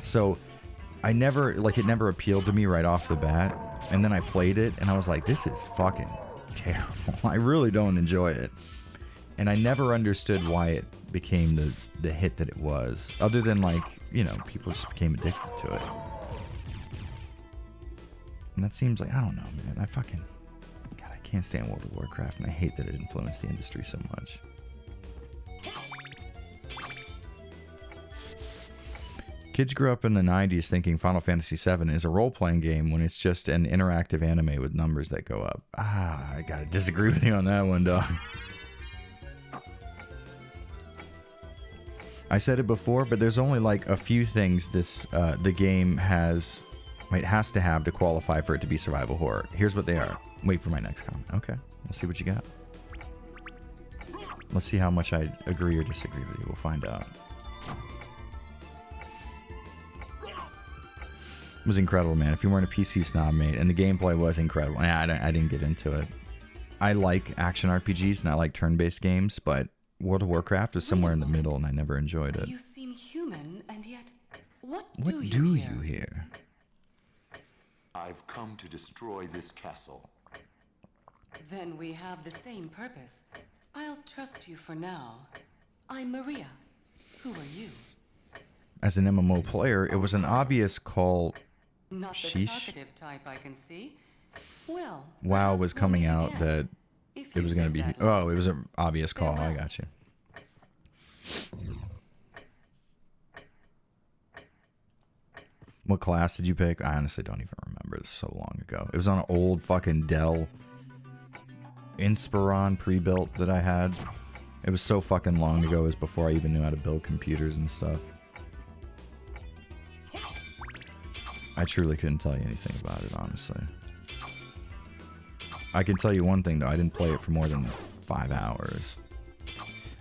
So it never appealed to me right off the bat. And then I played it and I was like, this is fucking terrible. I really don't enjoy it. And I never understood why it became the hit that it was, other than, like, you know, people just became addicted to it. And that seems like, I don't know, man. God, I can't stand World of Warcraft, and I hate that it influenced the industry so much. Kids grew up in the 90s thinking Final Fantasy VII is a role-playing game when it's just an interactive anime with numbers that go up. I gotta disagree with you on that one, dog. I said it before, but there's only like a few things the game has to have to qualify for it to be survival horror. Here's what they are. Wait for my next comment. Okay, let's see what you got. Let's see how much I agree or disagree with you. We'll find out. It was incredible, man. If you weren't a PC snob, mate, and the gameplay was incredible. I didn't get into it. I like action RPGs and I like turn-based games, but World of Warcraft is somewhere in the middle, and I never enjoyed it. You seem human, and yet, what do you here? I've come to destroy this castle. Then we have the same purpose. I'll trust you for now. I'm Maria. Who are you? As an MMO player, it was an obvious call. Not the Sheesh. talkative type, I can see. Well, WoW was perhaps we'll coming meet out again, that if it you was going to live be... that long. Oh, it was an obvious call. I Farewell. got you. What class did you pick? I honestly don't even remember. It's so long ago. It was on an old fucking Dell Inspiron pre-built that I had. It was so fucking long ago. It was before I even knew how to build computers and stuff. I truly couldn't tell you anything about it, honestly. I can tell you one thing, though. I didn't play it for more than 5 hours.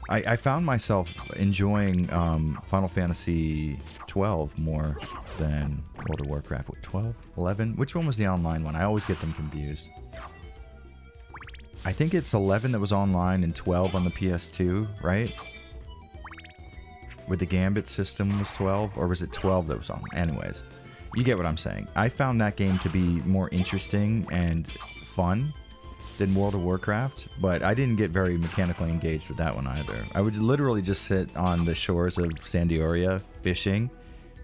I found myself enjoying Final Fantasy 12 more than World of Warcraft. What, 12? 11? Which one was the online one? I always get them confused. I think it's 11 that was online and 12 on the PS2, right? With the Gambit system was 12? Or was it 12 that was on? Anyways, you get what I'm saying. I found that game to be more interesting and fun than World of Warcraft, but I didn't get very mechanically engaged with that one either. I would literally just sit on the shores of Sandioria fishing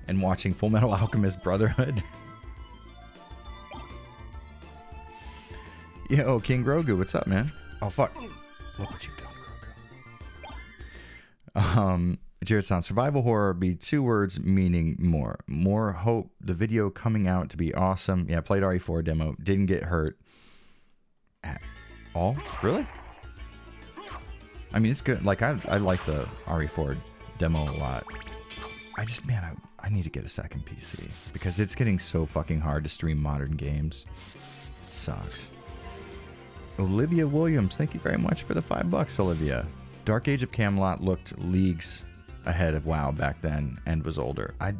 and watching Full Metal Alchemist Brotherhood. Yo, King Grogu, what's up, man? Oh, fuck. Look what you've done, Grogu. Jared-san, survival horror be 2 words meaning more. More hope. The video coming out to be awesome. Yeah, played RE4 demo. Didn't get hurt at all. Really? I mean, it's good. Like, I like the RE4 demo a lot. I just, man, I need to get a second PC because it's getting so fucking hard to stream modern games. It sucks. Olivia Williams, thank you very much for the $5, Olivia. Dark Age of Camelot looked leagues ahead of WoW back then and was older. I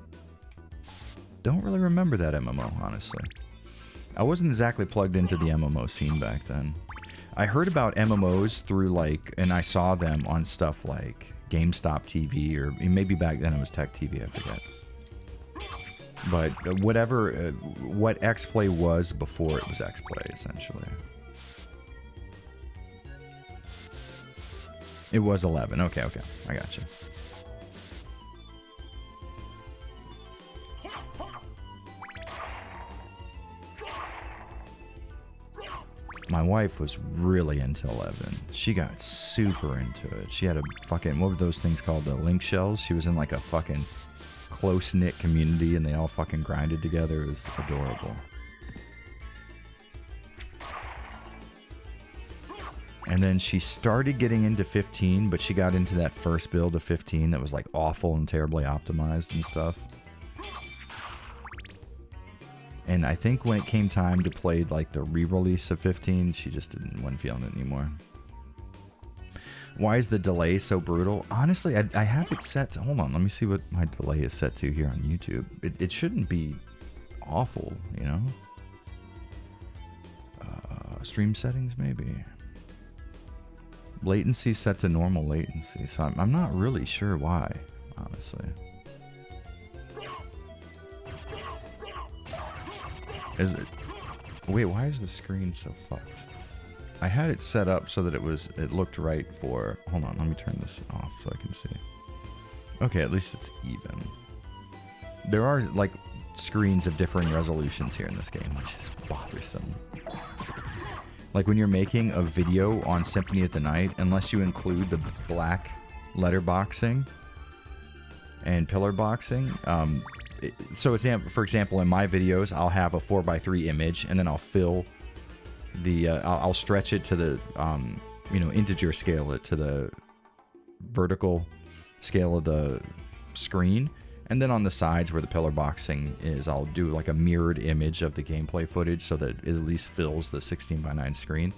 don't really remember that MMO, honestly. I wasn't exactly plugged into the MMO scene back then. I heard about MMOs through, like, and I saw them on stuff like GameStop TV, or maybe back then it was Tech TV, I forget. But whatever, what X-Play was before it was X-Play, essentially. It was 11. Okay, I got you. My wife was really into 11. She got super into it. She had a fucking, what were those things called? The link shells? She was in like a fucking close-knit community and they all fucking grinded together. It was adorable. And then she started getting into 15, but she got into that first build of 15 that was like awful and terribly optimized and stuff. And I think when it came time to play like the re-release of 15, she just wasn't feeling it anymore. Why is the delay so brutal? Honestly, I have it set to, hold on, let me see what my delay is set to here on YouTube. It shouldn't be awful, you know? Stream settings, maybe. Latency set to normal latency, so I'm not really sure why, honestly. Is it? Wait, why is the screen so fucked? I had it set up so that it looked right for... Hold on, let me turn this off so I can see. Okay, at least it's even. There are, like, screens of differing resolutions here in this game, which is bothersome. Like, when you're making a video on Symphony of the Night, unless you include the black letterboxing and pillar boxing, so for example, in my videos, I'll have a 4:3 image, and then I'll fill the, I'll stretch it to the, integer scale it to the vertical scale of the screen, and then on the sides where the pillar boxing is, I'll do like a mirrored image of the gameplay footage so that it at least fills the 16:9 screen.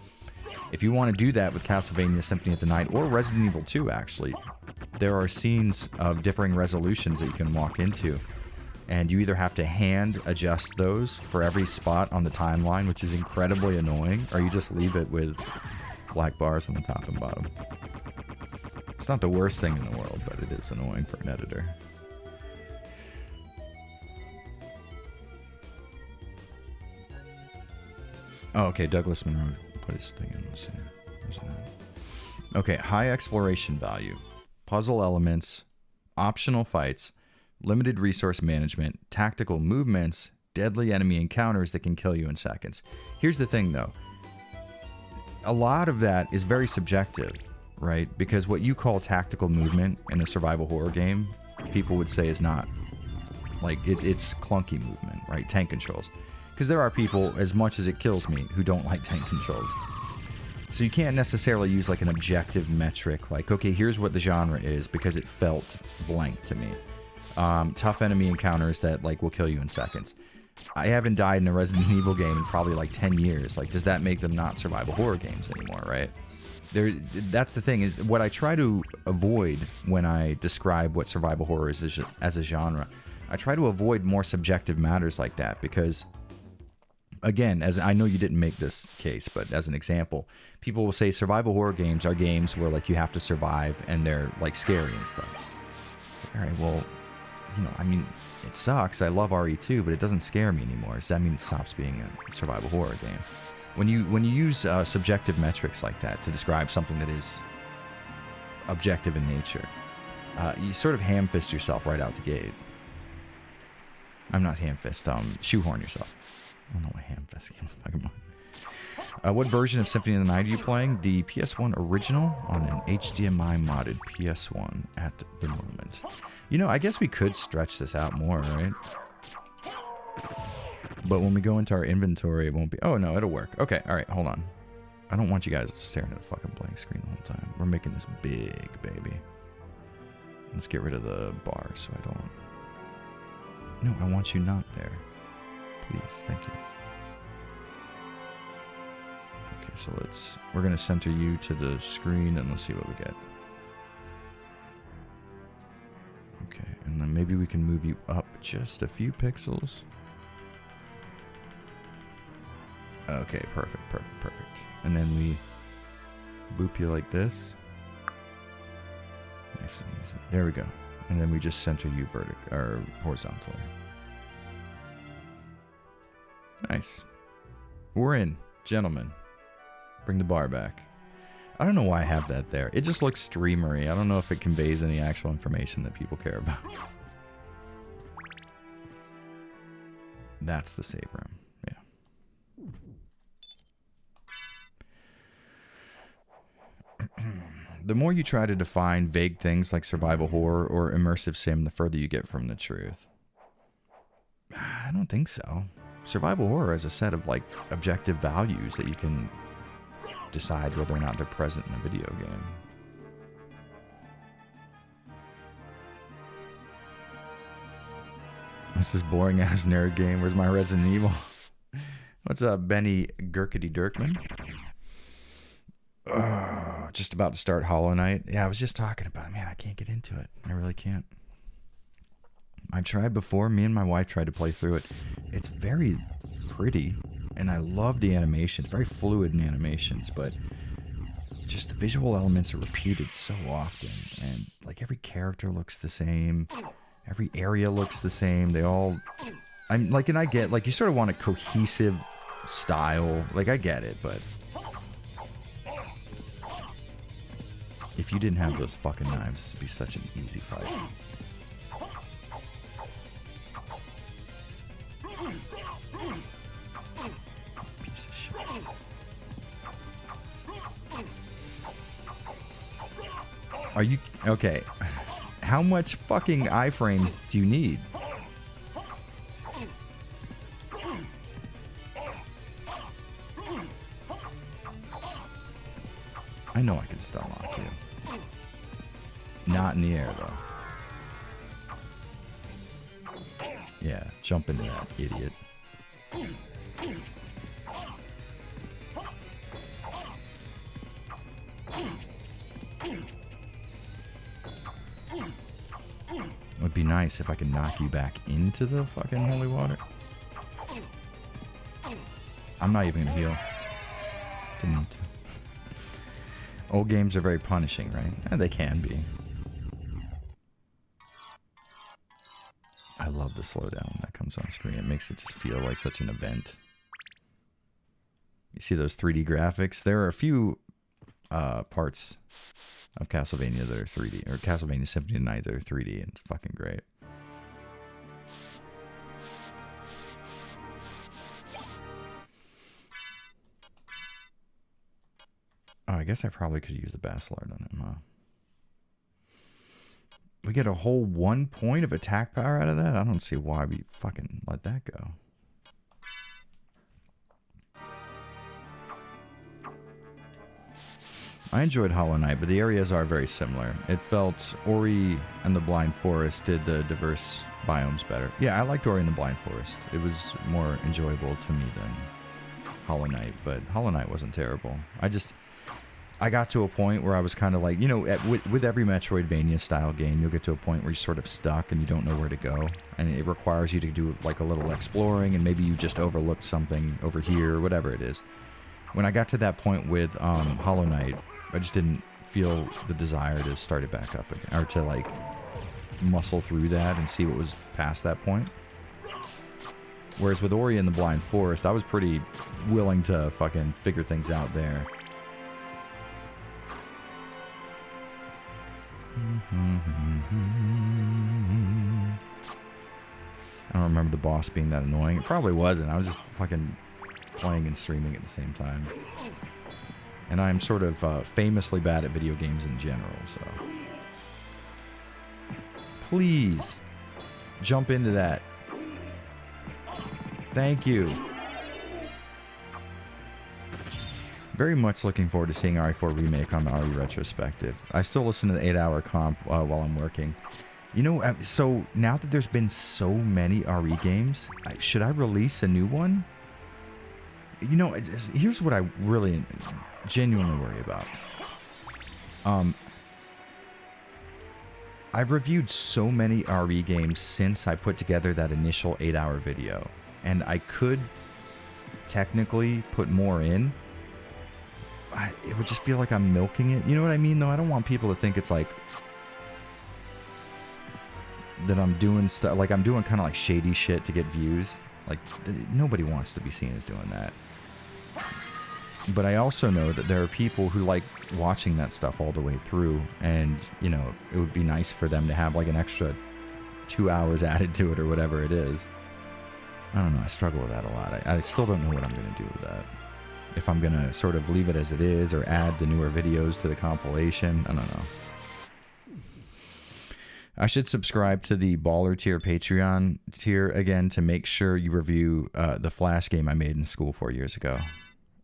If you want to do that with Castlevania Symphony of the Night, or Resident Evil 2, actually, there are scenes of differing resolutions that you can walk into. And you either have to hand adjust those for every spot on the timeline, which is incredibly annoying, or you just leave it with black bars on the top and bottom. It's not the worst thing in the world, but it is annoying for an editor. Oh, okay, Douglas Monroe put his thing in. Let's see. Where's it at? Okay, high exploration value, puzzle elements, optional fights, limited resource management, tactical movements, deadly enemy encounters that can kill you in seconds. Here's the thing, though. A lot of that is very subjective, right? Because what you call tactical movement in a survival horror game, people would say is not. Like, it's clunky movement, right? Tank controls. Because there are people, as much as it kills me, who don't like tank controls. So you can't necessarily use like an objective metric, like, okay, here's what the genre is, because it felt blank to me. Tough enemy encounters that like will kill you in seconds. I haven't died in a Resident Evil game in probably like 10 years. Like, does that make them not survival horror games anymore, right? That's the thing, is what I try to avoid when I describe what survival horror is as a genre. I try to avoid more subjective matters like that because, again, as I know you didn't make this case, but as an example, people will say survival horror games are games where like you have to survive and they're like scary and stuff. It's like, all right, well, you know, I mean, it sucks. I love RE2, but it doesn't scare me anymore. Does that mean it stops being a survival horror game? When you use subjective metrics like that to describe something that is objective in nature, you sort of ham-fist yourself right out the gate. I'm not ham-fist, shoehorn yourself. I don't know what ham-fist game I'm talking about. What version of Symphony of the Night are you playing? The PS1 original on an HDMI modded PS1 at the moment. You know, I guess we could stretch this out more, right? But when we go into our inventory, it won't be... Oh, no, it'll work. Okay, all right, hold on. I don't want you guys staring at a fucking blank screen the whole time. We're making this big, baby. Let's get rid of the bar so I don't... No, I want you not there. Please, thank you. Okay, so we're going to center you to the screen and let's see what we get. Okay, and then maybe we can move you up just a few pixels. Okay, perfect. And then we boop you like this. Nice and easy. There we go. And then we just center you or horizontally. Nice. We're in, gentlemen. Bring the bar back. I don't know why I have that there. It just looks streamery. I don't know if it conveys any actual information that people care about. That's the save room. Yeah. The more you try to define vague things like survival horror or immersive sim, the further you get from the truth. I don't think so. Survival horror is a set of like objective values that you can decide whether or not they're present in a video game. What's this boring ass nerd game? Where's my Resident Evil? What's up, Benny Gurkity Dirkman? Just about to start Hollow Knight. Yeah, I was just talking about it. Man, I can't get into it. I really can't. I've tried before. Me and my wife tried to play through it. It's very pretty, and I love the animations. Very fluid in animations, but just the visual elements are repeated so often, and like every character looks the same. Every area looks the same. They all... I'm like, and I get, like, you sort of want a cohesive style. Like, I get it, but... If you didn't have those fucking knives, it'd be such an easy fight. Piece of shit. Are you... Okay. How much fucking iframes do you need? I know I can stun lock you. Not in the air, though. Yeah, jump into that, idiot. It would be nice if I could knock you back into the fucking holy water. I'm not even gonna heal. Didn't need to. Old games are very punishing, right? And they can be. I love the slowdown when that comes on screen. It makes it just feel like such an event. You see those 3D graphics? There are a few parts of Castlevania that are 3D, or Castlevania Symphony of the Night that are 3D, and it's fucking great. Oh, I guess I probably could use the Bastard on him, huh? We get a whole 1 point of attack power out of that? I don't see why we fucking let that go. I enjoyed Hollow Knight, but the areas are very similar. It felt Ori and the Blind Forest did the diverse biomes better. Yeah, I liked Ori and the Blind Forest. It was more enjoyable to me than Hollow Knight, but Hollow Knight wasn't terrible. I got to a point where I was kind of like, you know, with every Metroidvania style game, you'll get to a point where you're sort of stuck and you don't know where to go. And it requires you to do like a little exploring, and maybe you just overlooked something over here, or whatever it is. When I got to that point with Hollow Knight, I just didn't feel the desire to start it back up again, or to like muscle through that and see what was past that point. Whereas with Ori and the Blind Forest, I was pretty willing to fucking figure things out there. I don't remember the boss being that annoying. It probably wasn't. I was just fucking playing and streaming at the same time. And I'm sort of famously bad at video games in general, so... Please, jump into that. Thank you. Very much looking forward to seeing RE4 Remake on the RE Retrospective. I still listen to the 8-hour comp while I'm working. You know, so now that there's been so many RE games, should I release a new one? You know, here's what I really genuinely worry about. I've reviewed so many RE games since I put together that initial 8-hour video, and I could technically put more in. It would just feel like I'm milking it. You know what I mean, though? I don't want people to think it's like that I'm doing stuff, like I'm doing kind of like shady shit to get views. Like, nobody wants to be seen as doing that. But I also know that there are people who like watching that stuff all the way through, and, you know, it would be nice for them to have like an extra 2 hours added to it or whatever it is. I don't know. I struggle with that a lot. I still don't know what I'm going to do with that. If I'm going to sort of leave it as it is or add the newer videos to the compilation. I don't know. I should subscribe to the Baller tier Patreon tier again to make sure you review the Flash game I made in school 4 years ago.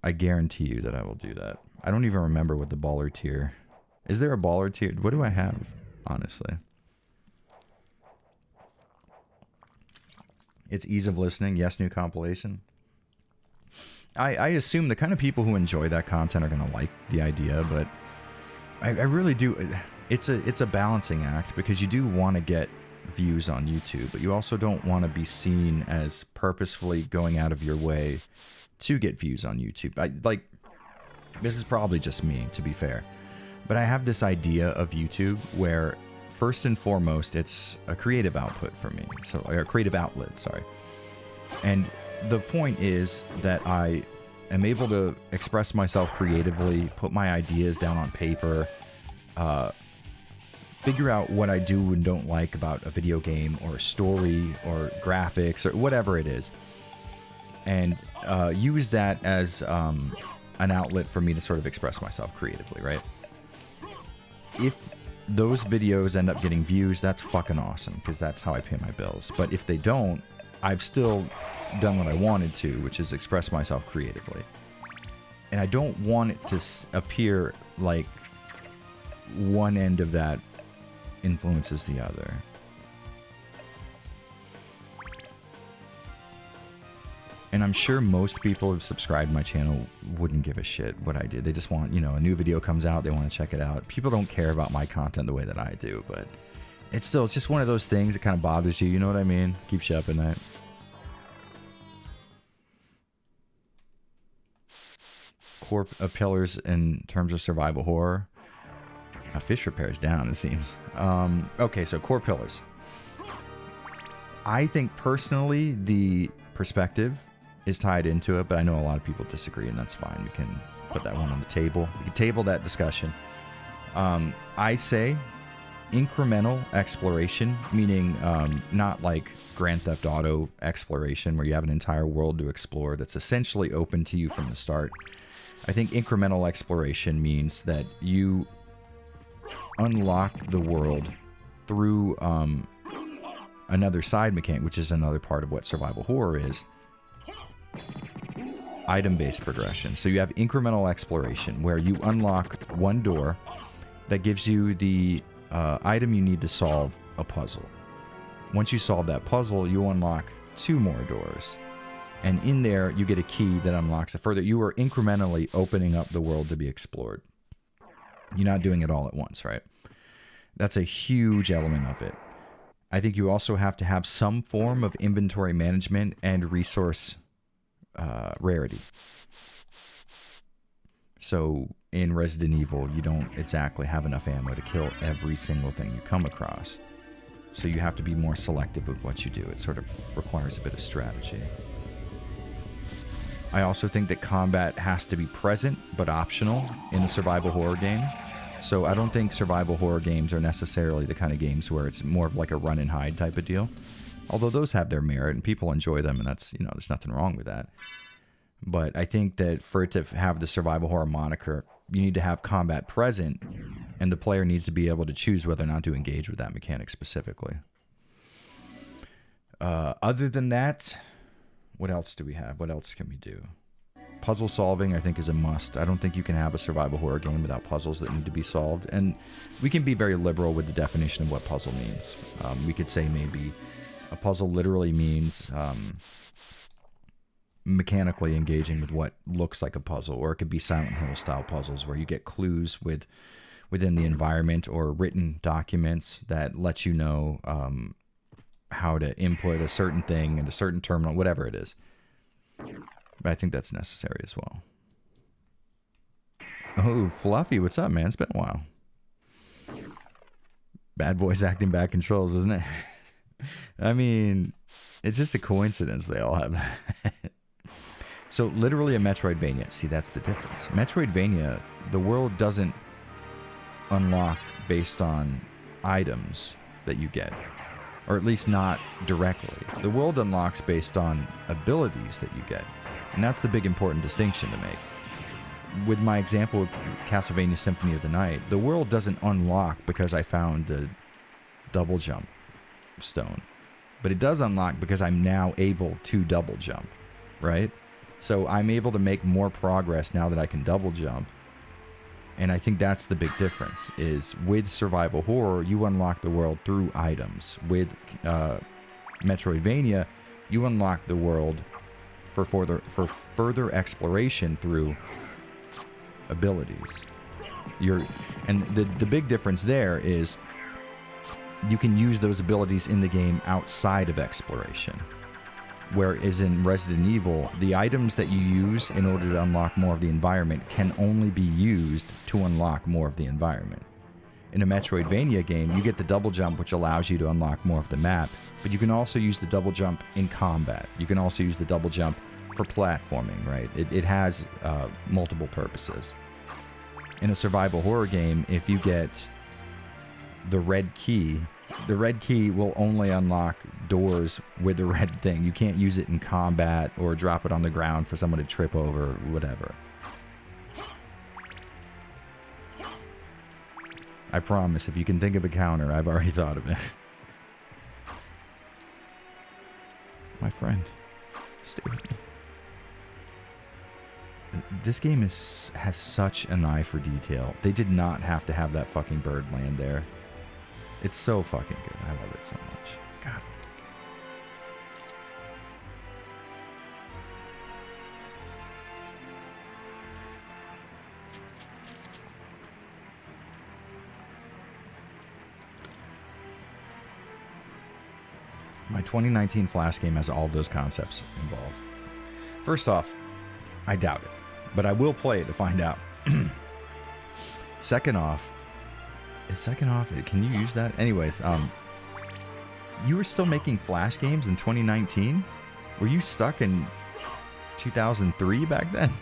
I guarantee you that I will do that. I don't even remember what the Baller tier... Is there a Baller tier? What do I have, honestly? It's ease of listening. Yes, new compilation. I assume the kind of people who enjoy that content are going to like the idea, but I really do. It's a balancing act, because you do want to get views on YouTube, but you also don't want to be seen as purposefully going out of your way to get views on YouTube. This is probably just me, to be fair, but I have this idea of YouTube where first and foremost it's a creative output for me, so a creative outlet, sorry. And the point is that I am able to express myself creatively, put my ideas down on paper, figure out what I do and don't like about a video game or a story or graphics or whatever it is, and use that as an outlet for me to sort of express myself creatively, right? If those videos end up getting views, that's fucking awesome, because that's how I pay my bills. But if they don't, I've still done what I wanted to, which is express myself creatively. And I don't want it to appear like one end of that influences the other. And I'm sure most people who've subscribed to my channel wouldn't give a shit what I did. They just want, you know, a new video comes out, they want to check it out. People don't care about my content the way that I do, but it's just one of those things that kind of bothers you, you know what I mean? Keeps you up at night. Core pillars in terms of survival horror. Fish repair's down, it seems. Okay, so core pillars. I think personally the perspective is tied into it, but I know a lot of people disagree, and that's fine. We can put that one on the table. We can table that discussion. I say incremental exploration, meaning not like Grand Theft Auto exploration where you have an entire world to explore that's essentially open to you from the start. I think incremental exploration means that you unlock the world through another side mechanic, which is another part of what survival horror is. Item-based progression. So you have incremental exploration where you unlock one door that gives you the item you need to solve a puzzle. Once you solve that puzzle, you unlock 2 more doors. And in there, you get a key that unlocks a further. You are incrementally opening up the world to be explored. You're not doing it all at once, right? That's a huge element of it. I think you also have to have some form of inventory management and resource rarity. So in Resident Evil, you don't exactly have enough ammo to kill every single thing you come across. So you have to be more selective with what you do. It sort of requires a bit of strategy. I also think that combat has to be present but optional in a survival horror game. So I don't think survival horror games are necessarily the kind of games where it's more of like a run and hide type of deal. Although those have their merit and people enjoy them, and that's, there's nothing wrong with that. But I think that for it to have the survival horror moniker, you need to have combat present, and the player needs to be able to choose whether or not to engage with that mechanic specifically. Other than that, what else do we have? What else can we do? Puzzle solving, I think, is a must. I don't think you can have a survival horror game without puzzles that need to be solved. And we can be very liberal with the definition of what puzzle means. We could say maybe a puzzle literally means mechanically engaging with what looks like a puzzle, or it could be Silent Hill style puzzles where you get clues within the environment or written documents that let you know how to input a certain thing in a certain terminal, whatever it is. But I think that's necessary as well. Oh, Fluffy, what's up, man? It's been a while. Bad boys acting back controls, isn't it? I mean, it's just a coincidence they all have that. So literally a Metroidvania. See, that's the difference. Metroidvania, the world doesn't unlock based on items that you get. Or at least not directly. The world unlocks based on abilities that you get. And that's the big important distinction to make. With my example of Castlevania Symphony of the Night, the world doesn't unlock because I found a double jump stone. But it does unlock because I'm now able to double jump, right? So I'm able to make more progress now that I can double jump. And I think that's the big difference, is with survival horror, you unlock the world through items. With Metroidvania, you unlock the world for further exploration through abilities. And the big difference there is you can use those abilities in the game outside of exploration. Whereas in Resident Evil, the items that you use in order to unlock more of the environment can only be used to unlock more of the environment. In a Metroidvania game, you get the double jump, which allows you to unlock more of the map, but you can also use the double jump in combat. You can also use the double jump for platforming, right? It has multiple purposes. In a survival horror game, if you get the red key will only unlock doors with the red thing. You can't use it in combat or drop it on the ground for someone to trip over, whatever. I promise, if you can think of a counter, I've already thought of it. My friend, stay with me. This game has such an eye for detail. They did not have to have that fucking bird land there. It's so fucking good. I love it so much. God. My 2019 Flash game has all those concepts involved. First off, I doubt it, but I will play it to find out. Second off, can you use that? Anyways, you were still making Flash games in 2019? Were you stuck in 2003 back then?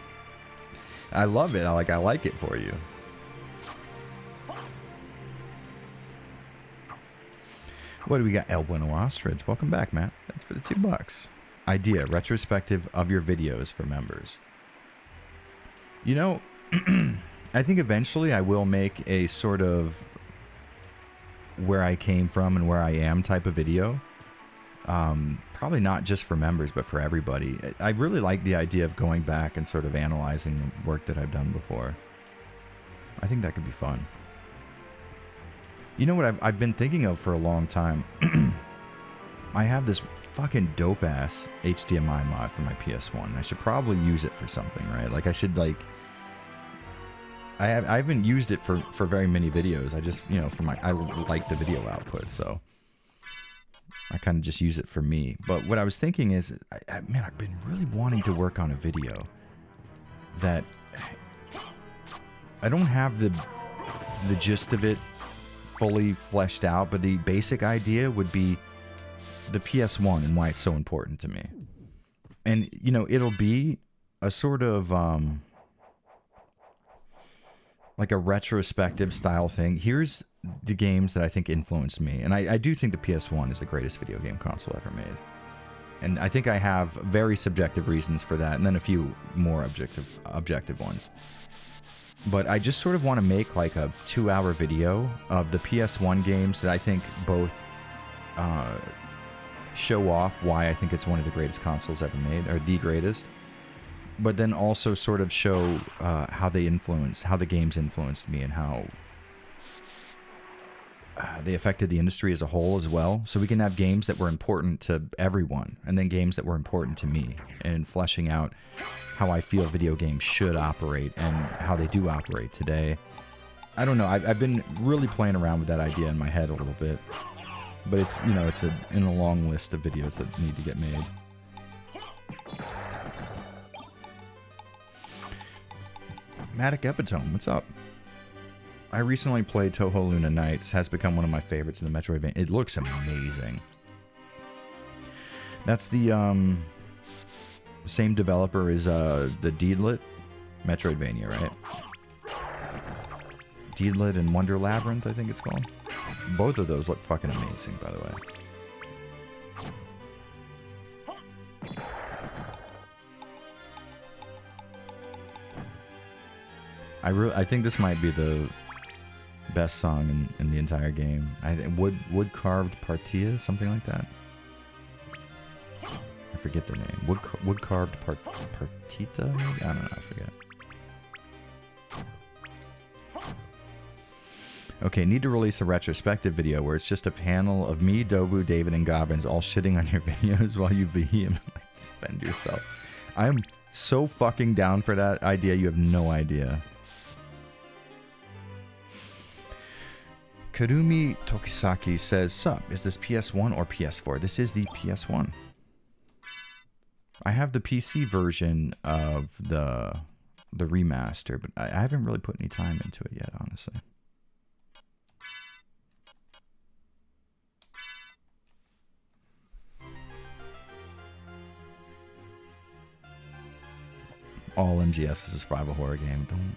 I love it. I like it for you. What do we got? El Bueno Ostrich. Welcome back, Matt. Thanks for the $2. Idea, retrospective of your videos for members. You know, I think eventually I will make a sort of where I came from and where I am type of video. Probably not just for members, but for everybody. I really like the idea of going back and sort of analyzing the work that I've done before. I think that could be fun. You know what I've been thinking of for a long time? I have this fucking dope-ass HDMI mod for my PS1. I should probably use it for something, right? Like, I should, like... I haven't used it for very many videos. I just, you know, I like the video output, so... I kind of just use it for me. But what I was thinking is, man, I've been really wanting to work on a video that... I don't have the gist of it fully fleshed out, but the basic idea would be the PS1 and why it's so important to me. And, you know, it'll be a sort of, like a retrospective style thing. Here's the games that I think influenced me. And I do think the PS1 is the greatest video game console ever made. And I think I have very subjective reasons for that, and then a few more objective ones. But I just sort of want to make like a 2-hour video of the PS1 games that I think both show off why I think it's one of the greatest consoles ever made, or the greatest, but then also sort of show how the games influenced me and how they affected the industry as a whole as well. So we can have games that were important to everyone, and then games that were important to me, and fleshing out how I feel video games should operate and how they do operate today. I don't know. I've been really playing around with that idea in my head a little bit. But it's, you know, it's in a long list of videos that need to get made. Matic Epitome, what's up? I recently played Touhou Luna Nights. Has become one of my favorites in the Metroidvania. It looks amazing. That's the same developer as the Deedlit Metroidvania, right? Deedlit and Wonder Labyrinth, I think it's called. Both of those look fucking amazing, by the way. I think this might be the best song in the entire game. Wood Carved Partia, something like that. I forget the name. Wood Carved Partita, maybe? I don't know, I forget. Okay, need to release a retrospective video where it's just a panel of me, Dobu, David, and Goblins all shitting on your videos while you vehemently defend yourself. I'm so fucking down for that idea, you have no idea. Karumi Tokisaki says, sup, is this PS1 or PS4? This is the PS1. I have the PC version of the remaster, but I haven't really put any time into it yet, honestly. All MGS is a survival horror game. Don't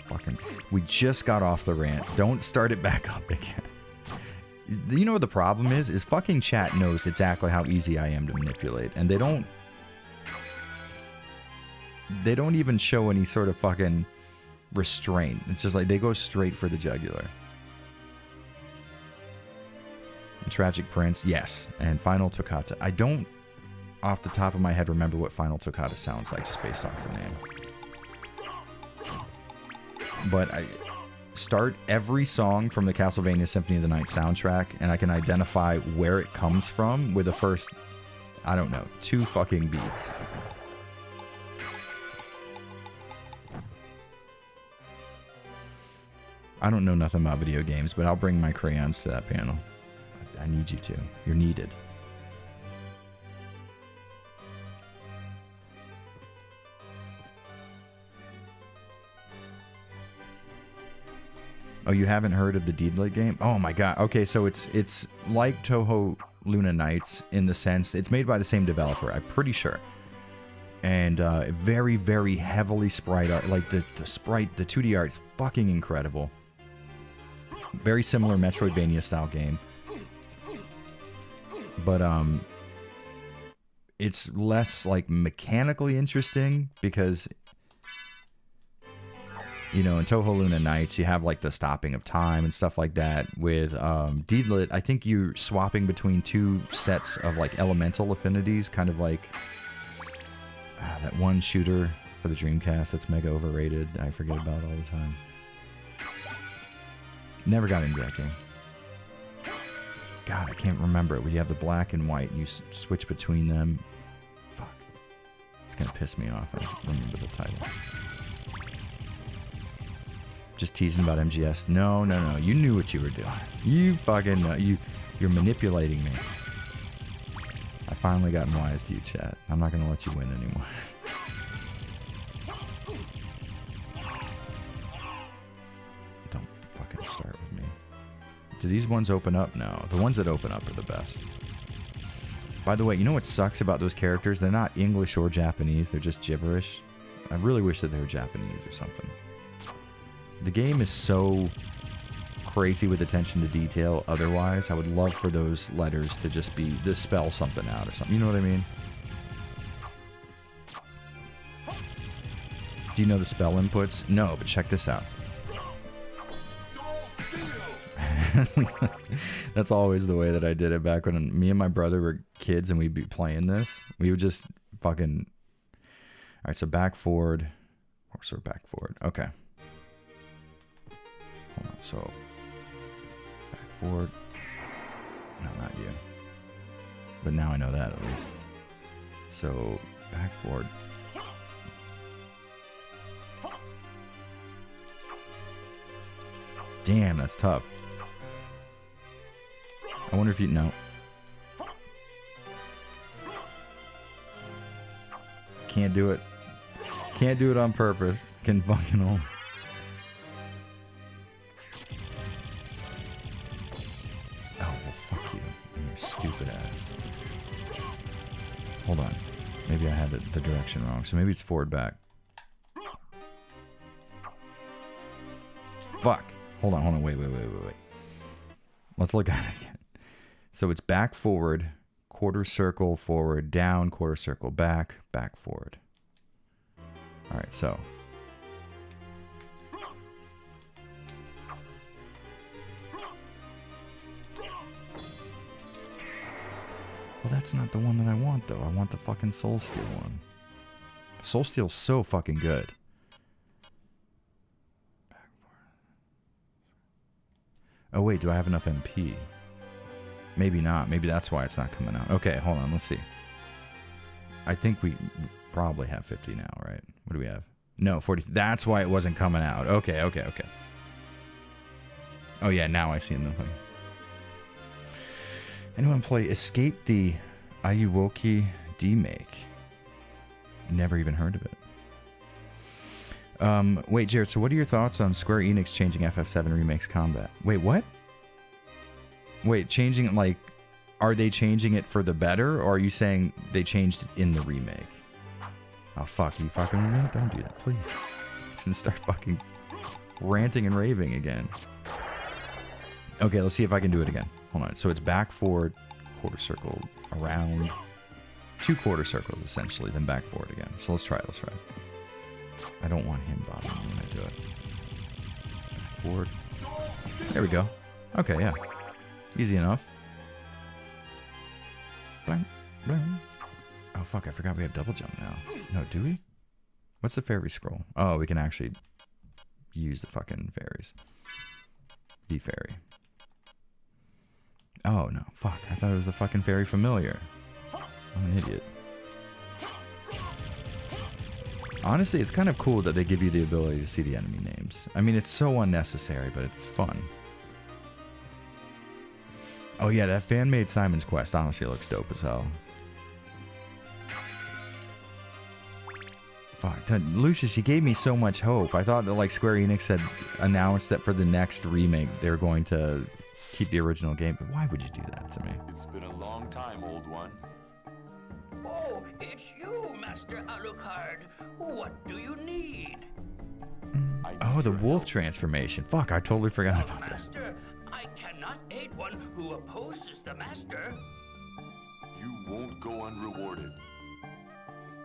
fucking... We just got off the rant. Don't start it back up again. You know what the problem is? Is fucking chat knows exactly how easy I am to manipulate. And they don't even show any sort of fucking restraint. It's just like they go straight for the jugular. Tragic Prince, yes. And Final Toccata. I don't, off the top of my head, remember what Final Toccata sounds like just based off the name. But I start every song from the Castlevania Symphony of the Night soundtrack, and I can identify where it comes from with the first, I don't know, 2 fucking beats. I don't know nothing about video games, but I'll bring my crayons to that panel. I need you to. You're needed. Oh, you haven't heard of the Deedlit game? Oh my god. Okay, so it's like Touhou Luna Nights in the sense it's made by the same developer, I'm pretty sure. And very, very heavily sprite art. Like the sprite, the 2D art is fucking incredible. Very similar Metroidvania style game. But it's less like mechanically interesting because you know, in Toho Luna Nights, you have like the stopping of time and stuff like that. With Deedlit, I think you're swapping between two sets of like elemental affinities, kind of like that one shooter for the Dreamcast that's mega overrated. I forget about it all the time. Never got into that game. God, I can't remember it. We have the black and white, and you switch between them. Fuck. It's gonna piss me off. I remember the title. Just teasing about MGS. No. You knew what you were doing. You fucking know. You're manipulating me. I finally gotten wise to you, chat. I'm not gonna let you win anymore. Don't fucking start with me. Do these ones open up? No. The ones that open up are the best. By the way, you know what sucks about those characters? They're not English or Japanese. They're just gibberish. I really wish that they were Japanese or something. The game is so crazy with attention to detail otherwise. I would love for those letters to just be, to spell something out or something. You know what I mean? Do you know the spell inputs? No, but check this out. That's always the way that I did it back when me and my brother were kids and we'd be playing this. We would just fucking... Alright, so back, forward. Or so back, forward. Okay. Hold on, so... Back, forward. No, not you. But now I know that at least. So, back, forward. Damn, that's tough. I wonder if you know. Can't do it. Can't do it on purpose. Can fucking hold. Oh, well, fuck you. And your stupid ass. Hold on. Maybe I had the direction wrong. So maybe it's forward back. Fuck. Hold on. Wait. Let's look at it again. So it's back, forward, quarter circle, forward, down, quarter circle, back, back, forward. All right, so. Well, that's not the one that I want, though. I want the fucking Soul Steel one. Soul Steel's so fucking good. Back, forward. Oh, wait, do I have enough MP? Maybe not. Maybe that's why it's not coming out. Okay, hold on. Let's see. I think we probably have 50 now, right? What do we have? No, 40. That's why it wasn't coming out. Okay. Oh, yeah, now I see the thing. Anyone play Escape the Ayuwoki D-Make? Never even heard of it. Wait, Jared, so what are your thoughts on Square Enix changing FF7 Remake's combat? Wait, what? Wait, changing it, like, are they changing it for the better, or are you saying they changed it in the remake? Oh, fuck, you fucking remake? Don't do that, please. I'm gonna start fucking ranting and raving again. Okay, let's see if I can do it again. Hold on. So it's back, forward, quarter circle, around, 2 quarter circles, essentially, then back, forward again. So let's try it. I don't want him bothering me when I do it. Back, forward. There we go. Okay, yeah. Easy enough. Bang, bang. Oh, fuck, I forgot we have double jump now. No, do we? What's the fairy scroll? Oh, we can actually use the fucking fairies. The fairy. Oh, no, fuck. I thought it was the fucking fairy familiar. I'm an idiot. Honestly, it's kind of cool that they give you the ability to see the enemy names. I mean, it's so unnecessary, but it's fun. Oh yeah, that fan-made Simon's Quest honestly looks dope as hell. Fuck, Lucius, you gave me so much hope. I thought that like Square Enix had announced that for the next remake they were going to keep the original game, but why would you do that to me? It's been a long time, old one. Oh, it's you, Master Alucard. What do you need? Oh, the wolf transformation. Fuck, I totally forgot about that. Master, I cannot aid one who opposes the Master. You won't go unrewarded.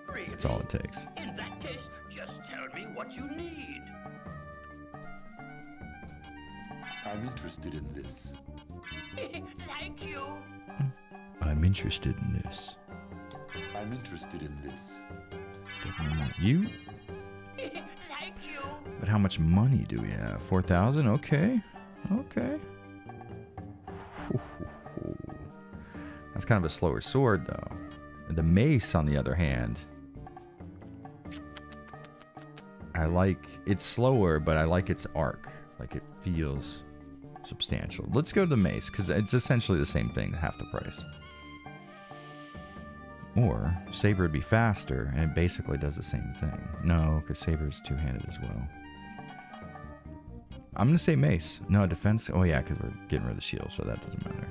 Really? That's all it takes. In that case, just tell me what you need. I'm interested in this. Thank you. I'm interested in this. I'm interested in this. Definitely not you. Thank you. But how much money do we have? 4,000? Okay. Okay. That's kind of a slower sword, though. The mace, on the other hand, I like... It's slower, but I like its arc. Like, it feels substantial. Let's go to the mace, because it's essentially the same thing, half the price. Or, saber would be faster, and it basically does the same thing. No, because saber is two-handed as well. I'm going to say mace. No, defense... Oh, yeah, because we're getting rid of the shield, so that doesn't matter.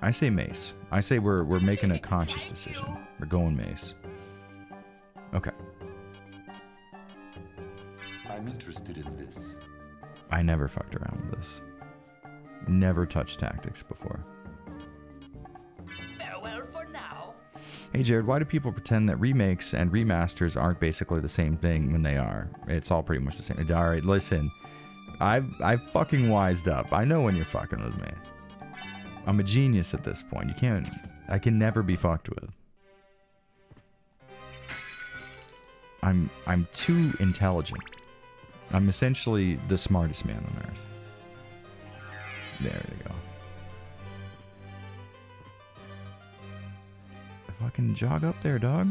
I say mace. I say we're making a conscious decision. We're going mace. Okay. I'm interested in this. I never fucked around with this. Never touched tactics before. Farewell for now. Hey Jared, why do people pretend that remakes and remasters aren't basically the same thing when they are? It's all pretty much the same. Alright, listen. I've fucking wised up. I know when you're fucking with me. I'm a genius at this point. I can never be fucked with. I'm too intelligent. I'm essentially the smartest man on earth. There you go. Fucking jog up there, dog.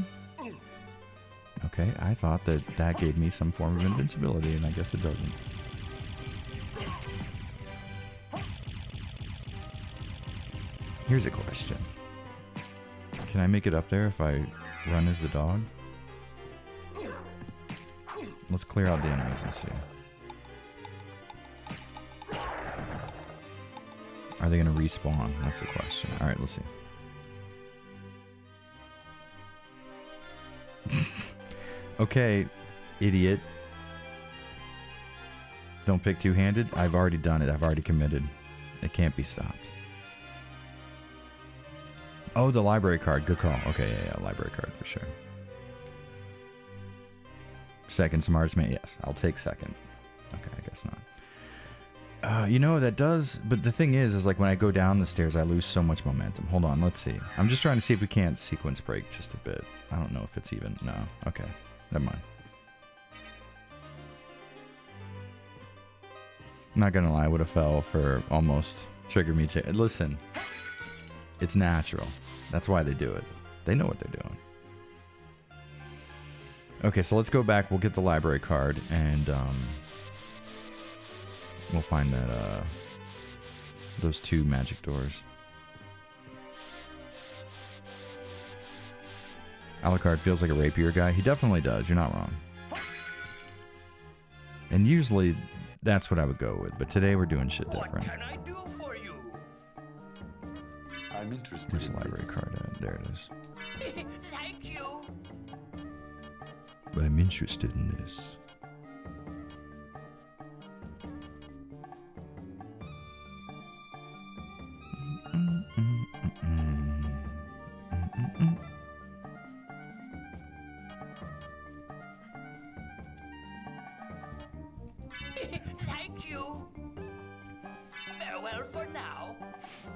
Okay, I thought that gave me some form of invincibility, and I guess it doesn't. Here's a question. Can I make it up there if I run as the dog? Let's clear out the enemies and see. Are they going to respawn? That's the question. Alright, let's see. Okay, idiot. Don't pick two-handed? I've already done it. I've already committed. It can't be stopped. Oh, the library card. Good call. Okay, yeah, library card for sure. Second smartest man. Yes, I'll take second. Okay, I guess not. You know, that does... But the thing is like when I go down the stairs, I lose so much momentum. Hold on, let's see. I'm just trying to see if we can't sequence break just a bit. I don't know if it's even... No. Okay, never mind. I'm not gonna lie, I would have fell for almost triggered me to... Listen, it's natural. That's why they do it. They know what they're doing. Okay, so let's go back. We'll get the library card, and we'll find that those two magic doors. Alucard feels like a rapier guy. He definitely does. You're not wrong. And usually, that's what I would go with. But today, we're doing shit different. What can I do for you? I'm interested Where's in the library this. card at? There it is. Thank you. I'm interested in this. Thank you. Farewell for now.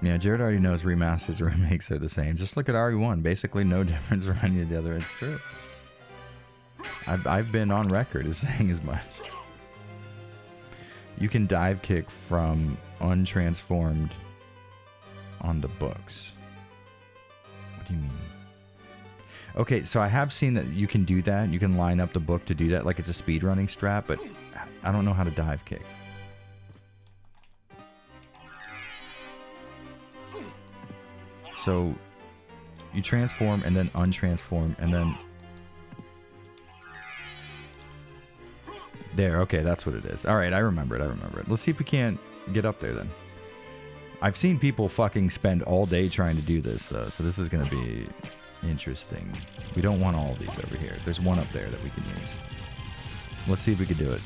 Yeah, Jared already knows remasters or remakes are the same. Just look at RE1. Basically, no difference from any of the other. It's true. I've been on record as saying as much. You can dive kick from untransformed on the books. What do you mean? Okay, so I have seen that you can do that. You can line up the book to do that, like it's a speedrunning strap, but I don't know how to dive kick. So you transform and then untransform and then... There, okay, that's what it is. Alright, I remember it. Let's see if we can't get up there then. I've seen people fucking spend all day trying to do this though, so this is going to be interesting. We don't want all of these over here. There's one up there that we can use. Let's see if we can do it.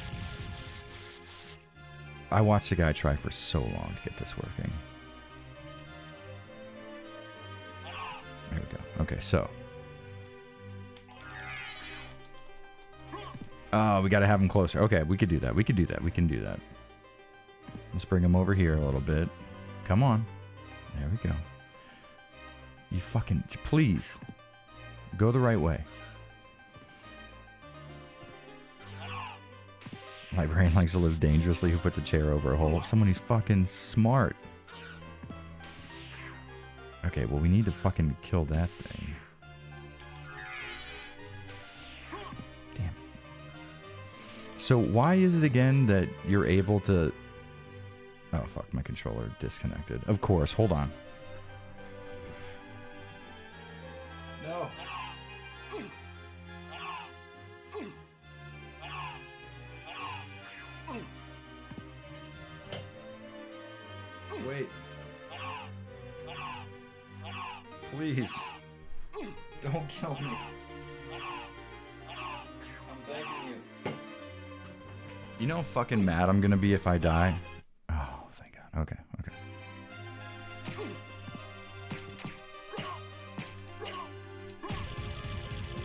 I watched the guy try for so long to get this working. There we go. Okay, so. Oh, we got to have him closer. Okay, we could do that. We could do that. We can do that. Let's bring him over here a little bit. Come on. There we go. You fucking... Please. Go the right way. My brain likes to live dangerously. Who puts a chair over a hole? Someone who's fucking smart. Okay, well, we need to fucking kill that thing. Damn. So why is it again that you're able to... Oh, fuck, my controller disconnected. Of course, hold on. No. Wait. Please. Don't kill me. I'm begging you. You know how fucking mad I'm gonna be if I die? Oh, thank God. Okay, okay.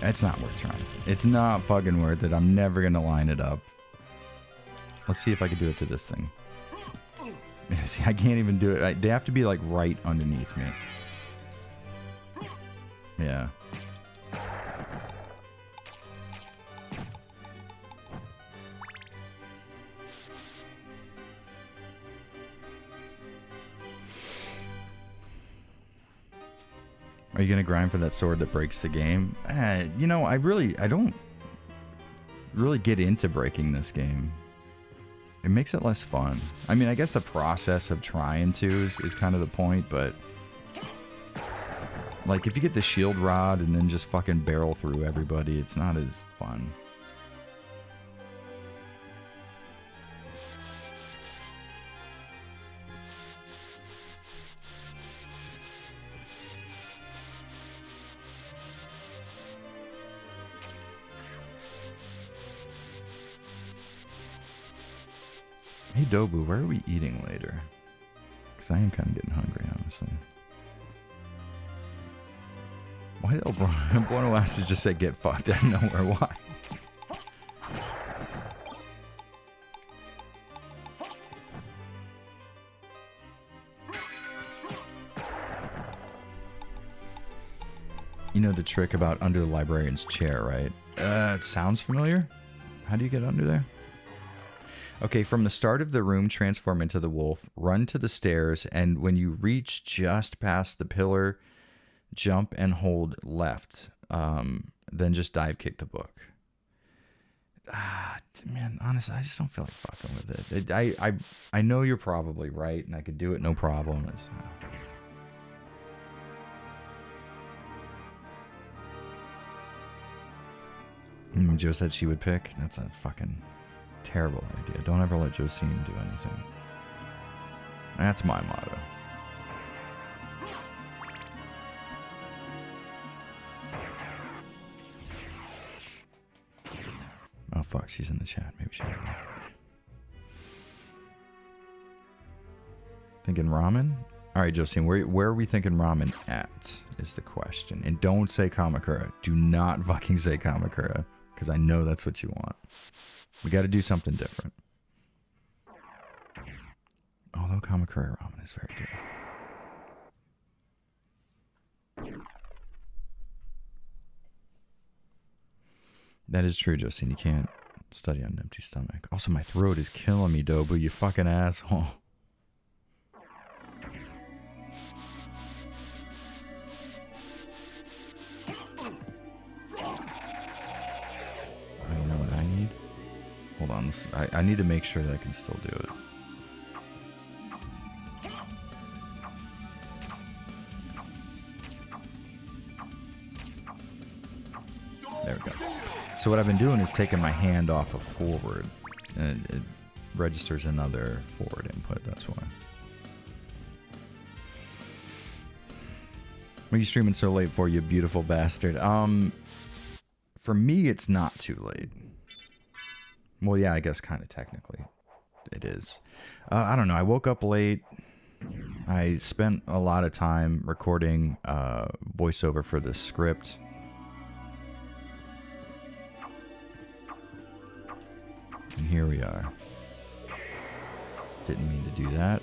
It's not worth trying. It's not fucking worth it. I'm never gonna line it up. Let's see if I can do it to this thing. See, I can't even do it. They have to be like right underneath me. Yeah. Are you gonna grind for that sword that breaks the game? You know, I don't really get into breaking this game. It makes it less fun. I mean, I guess the process of trying to is kind of the point, but like if you get the shield rod and then just fucking barrel through everybody, it's not as fun. Hey Dobu, where are we eating later? Because I am kind of getting hungry, honestly. Why did Buono Asses just say get fucked out of nowhere? Why? You know the trick about under the librarian's chair, right? It sounds familiar. How do you get under there? Okay, from the start of the room, transform into the wolf, run to the stairs, and when you reach just past the pillar, jump and hold left. Then just dive kick the book. Man, honestly, I just don't feel like fucking with it. I know you're probably right, and I could do it no problem. Joe said she would pick. That's a fucking terrible idea. Don't ever let Josine do anything. That's my motto. Oh fuck, she's in the chat. Maybe she. Thinking ramen? Alright, Josine, where are we thinking ramen at? Is the question. And don't say Kamakura. Do not fucking say Kamakura. Because I know that's what you want. We got to do something different. Although Kamakura ramen is very good. That is true, Josine. You can't study on an empty stomach. Also, my throat is killing me, Dobu. You fucking asshole. Oh, you know what I need? Hold on. I need to make sure that I can still do it. There we go. So what I've been doing is taking my hand off of forward, and it registers another forward input. That's why. What are you streaming so late for, you beautiful bastard? For me, it's not too late. Well, yeah, I guess kind of technically it is. I don't know. I woke up late. I spent a lot of time recording voiceover for the script. And here we are. Didn't mean to do that.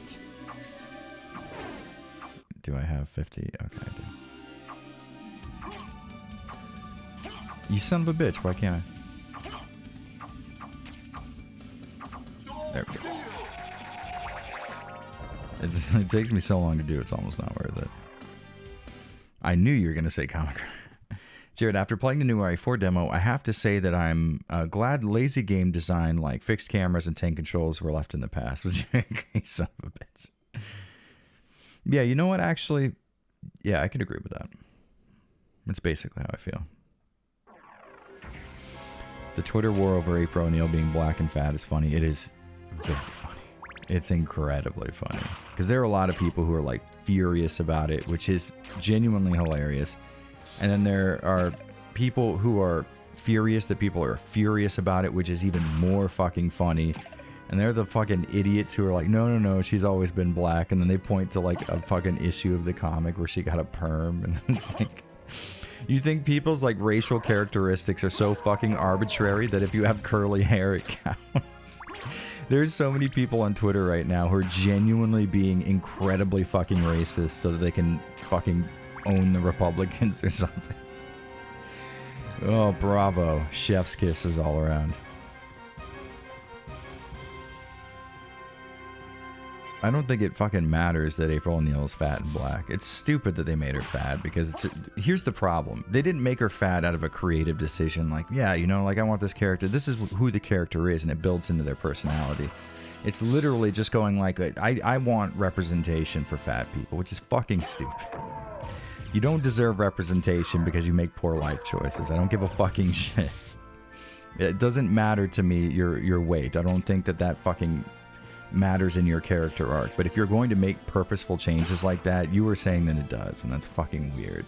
Do I have 50? Okay, I do. You son of a bitch, why can't I? There we go. It takes me so long to do, it's almost not worth it. I knew you were going to say comic. Jared, after playing the new RE4 demo, I have to say that I'm glad lazy game design like fixed cameras and tank controls were left in the past. Which you son of a bitch. Yeah, you know what? Actually, yeah, I can agree with that. It's basically how I feel. The Twitter war over April O'Neil being black and fat is funny. It is very funny. It's incredibly funny. Because there are a lot of people who are like furious about it, which is genuinely hilarious. And then there are people who are furious that people are furious about it, which is even more fucking funny. And they're the fucking idiots who are like, no, she's always been black. And then they point to like a fucking issue of the comic where she got a perm. And it's like, you think people's like racial characteristics are so fucking arbitrary that if you have curly hair, it counts. There's so many people on Twitter right now who are genuinely being incredibly fucking racist so that they can fucking own the Republicans or something. Oh, bravo. Chef's kisses all around. I don't think it fucking matters that April O'Neil is fat and black. It's stupid that they made her fat because here's the problem. They didn't make her fat out of a creative decision like, yeah, you know, like I want this character. This is who the character is and it builds into their personality. It's literally just going like, I want representation for fat people, which is fucking stupid. You don't deserve representation because you make poor life choices. I don't give a fucking shit. It doesn't matter to me your weight. I don't think that fucking matters in your character arc. But if you're going to make purposeful changes like that, you were saying that it does, and that's fucking weird.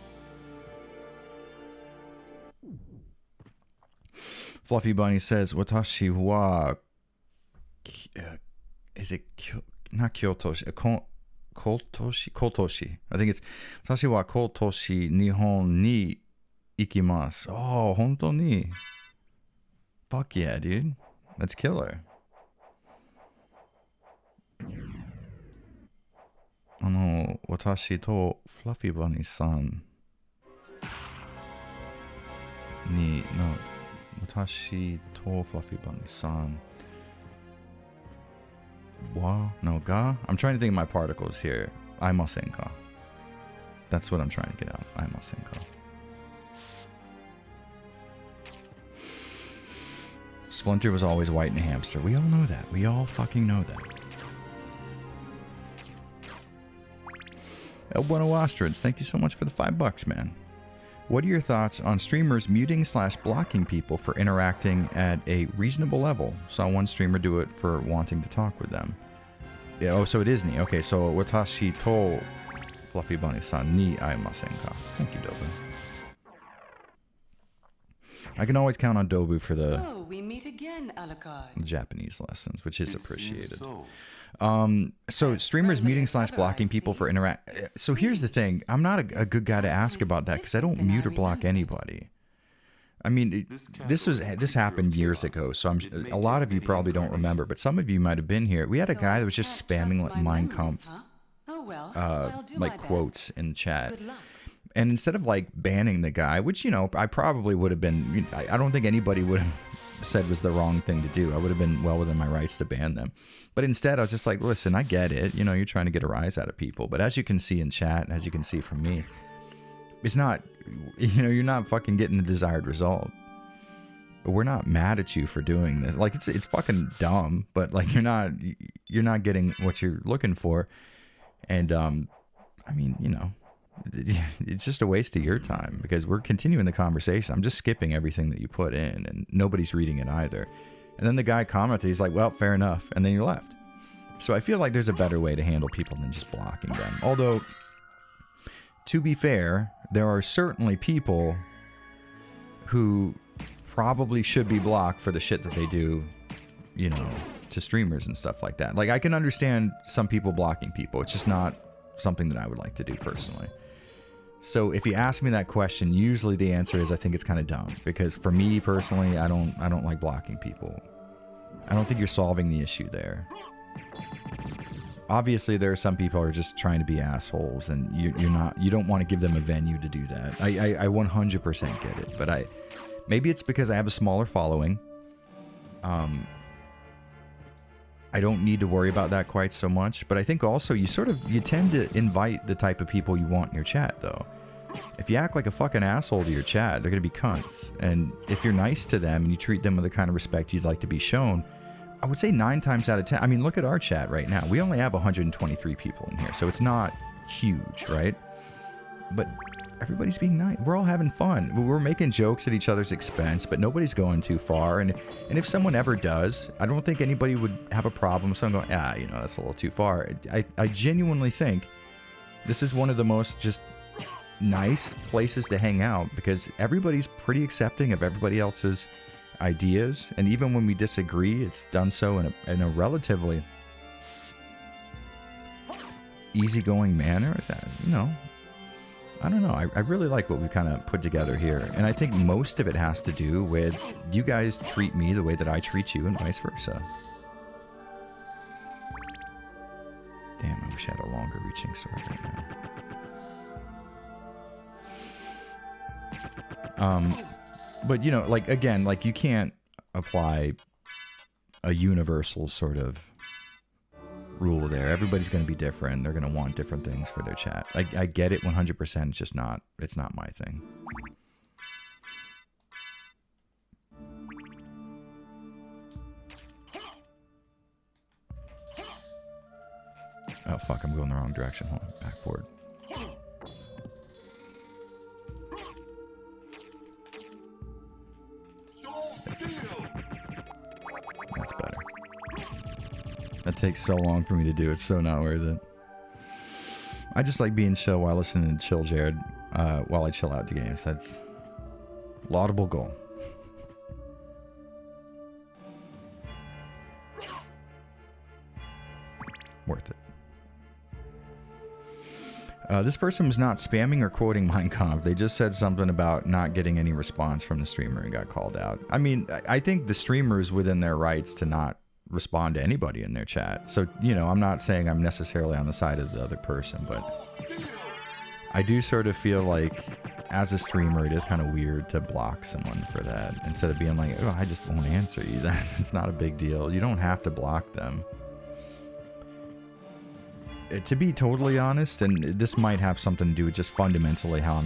Fluffy Bunny says, Watashi wa... is it... not Kyotoshi... Kotoshi. I think it's... Watashi wa Kotoshi Nihon ni ikimasu. Oh, honto ni. Fuck yeah, dude. That's killer. Watashi to Fluffy Bunny-san ni no Watashi to Fluffy Bunny-san wa no ga. I'm trying to think of my particles here. Aimasen ka. That's what I'm trying to get out. Aimasen ka. Splinter was always white and a hamster. We all know that. We all fucking know that. El Bueno Ostrids, thank you so much for the $5, man. What are your thoughts on streamers muting/blocking people for interacting at a reasonable level? Saw one streamer do it for wanting to talk with them. Yeah, oh, so it is ni. Okay, so watashi to Fluffy Bunny-san ni aimasen ka. Thank you, Dobu. I can always count on Dobu for the So we meet again, Alucard. Japanese lessons, which is appreciated. So streamers muting/blocking people for so here's the thing. I'm not a good guy to ask about that because I don't mute or block anybody. I mean, this happened years ago, so a lot of you probably don't remember, but some of you might have been here. We had a guy that was just spamming like Mein Kampf like quotes in chat. And instead of like banning the guy, which, you know, I probably would have been, I don't think anybody would have said was the wrong thing to do. I would have been well within my rights to ban them. But instead, I was just like, listen, I get it. You know, you're trying to get a rise out of people. But as you can see in chat, and as you can see from me, it's not, you know, you're not fucking getting the desired result. But we're not mad at you for doing this. Like, it's fucking dumb, but like, you're not getting what you're looking for. And, I mean, you know, it's just a waste of your time because we're continuing the conversation. I'm just skipping everything that you put in and nobody's reading it either. And then the guy commented, he's like, well, fair enough. And then he left. So I feel like there's a better way to handle people than just blocking them. Although, to be fair, there are certainly people who probably should be blocked for the shit that they do, you know, to streamers and stuff like that. Like, I can understand some people blocking people. It's just not something that I would like to do personally. So if you ask me that question, usually the answer is I think it's kind of dumb because for me personally, I don't like blocking people. I don't think you're solving the issue there. Obviously, there are some people who are just trying to be assholes, and you don't want to give them a venue to do that. I 100% get it, but maybe it's because I have a smaller following. I don't need to worry about that quite so much, but I think also you tend to invite the type of people you want in your chat, though. If you act like a fucking asshole to your chat, they're gonna be cunts. And if you're nice to them and you treat them with the kind of respect you'd like to be shown, I would say 9 times out of 10. I mean, look at our chat right now. We only have 123 people in here, so it's not huge, right? But everybody's being nice. We're all having fun. We're making jokes at each other's expense, but nobody's going too far. And if someone ever does, I don't think anybody would have a problem with someone going, you know, that's a little too far. I genuinely think this is one of the most just nice places to hang out, because everybody's pretty accepting of everybody else's ideas, and even when we disagree, it's done so in a relatively easygoing manner. That, you know, I don't know. I really like what we've kind of put together here, and I think most of it has to do with you guys treat me the way that I treat you, and vice versa. Damn, I wish I had a longer reaching sword right now. But, you know, like, again, like, you can't apply a universal sort of rule there. Everybody's going to be different. They're going to want different things for their chat. I get it 100%. It's just not, it's not my thing. Oh, fuck, I'm going the wrong direction. Hold on, back forward. That's better. That takes so long for me to do. It's so not worth it. I just like being chill while listening to Chill Jared while I chill out to games. That's laudable goal. Worth it. This person was not spamming or quoting Mein Kampf. They just said something about not getting any response from the streamer and got called out. I mean, I think the streamer is within their rights to not respond to anybody in their chat. So, you know, I'm not saying I'm necessarily on the side of the other person, but I do sort of feel like as a streamer, it is kind of weird to block someone for that instead of being like, oh, I just won't answer you. That it's not a big deal. You don't have to block them. To be totally honest, and this might have something to do with just fundamentally how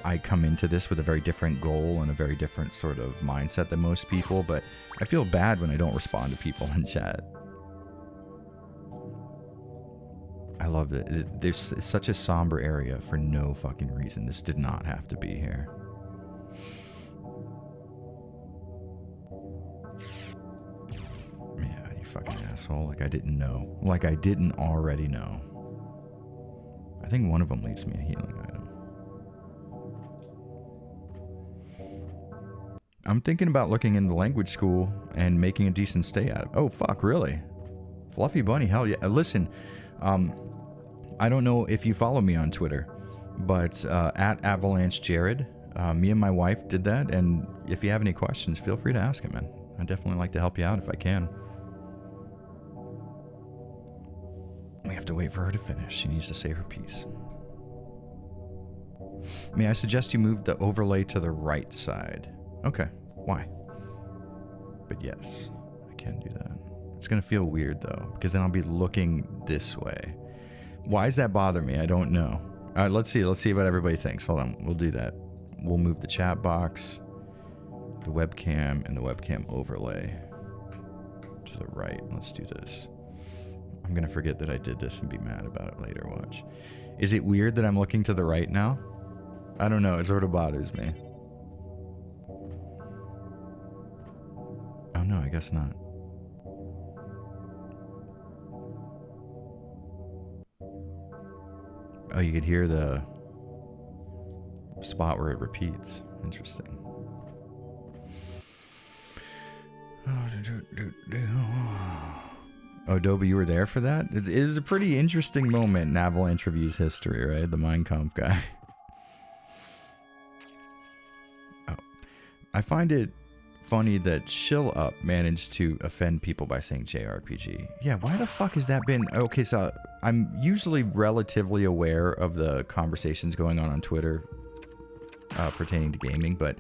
I come into this with a very different goal and a very different sort of mindset than most people, but I feel bad when I don't respond to people in chat. I love it. There's such a somber area for no fucking reason. This did not have to be here. Yeah, you fucking asshole. Like I didn't know. Like I didn't already know. I think one of them leaves me a healing item. I'm thinking about looking into language school and making a decent stay out of it. Oh, fuck, really? Fluffy Bunny, hell yeah. Listen, I don't know if you follow me on Twitter, but at Avalanche Jared, me and my wife did that, and if you have any questions, feel free to ask it, man. I'd definitely like to help you out if I can. We have to wait for her to finish. She needs to say her piece. May I suggest you move the overlay to the right side? Okay, why? But yes, I can do that. It's gonna feel weird though, because then I'll be looking this way. Why does that bother me? I don't know. All right, let's see what everybody thinks. Hold on, we'll do that. We'll move the chat box, the webcam, and the webcam overlay to the right. Let's do this. I'm gonna forget that I did this and be mad about it later, watch. Is it weird that I'm looking to the right now? I don't know, it sort of bothers me. Oh no, I guess not. Oh, you could hear the spot where it repeats. Interesting. Oh, Dobie, you were there for that? It is a pretty interesting moment in Avalanche Review's history, right? The Mein Kampf guy. Oh, I find it funny that Shill Up managed to offend people by saying JRPG. Yeah, why the fuck has that been? Okay, so I'm usually relatively aware of the conversations going on Twitter pertaining to gaming, but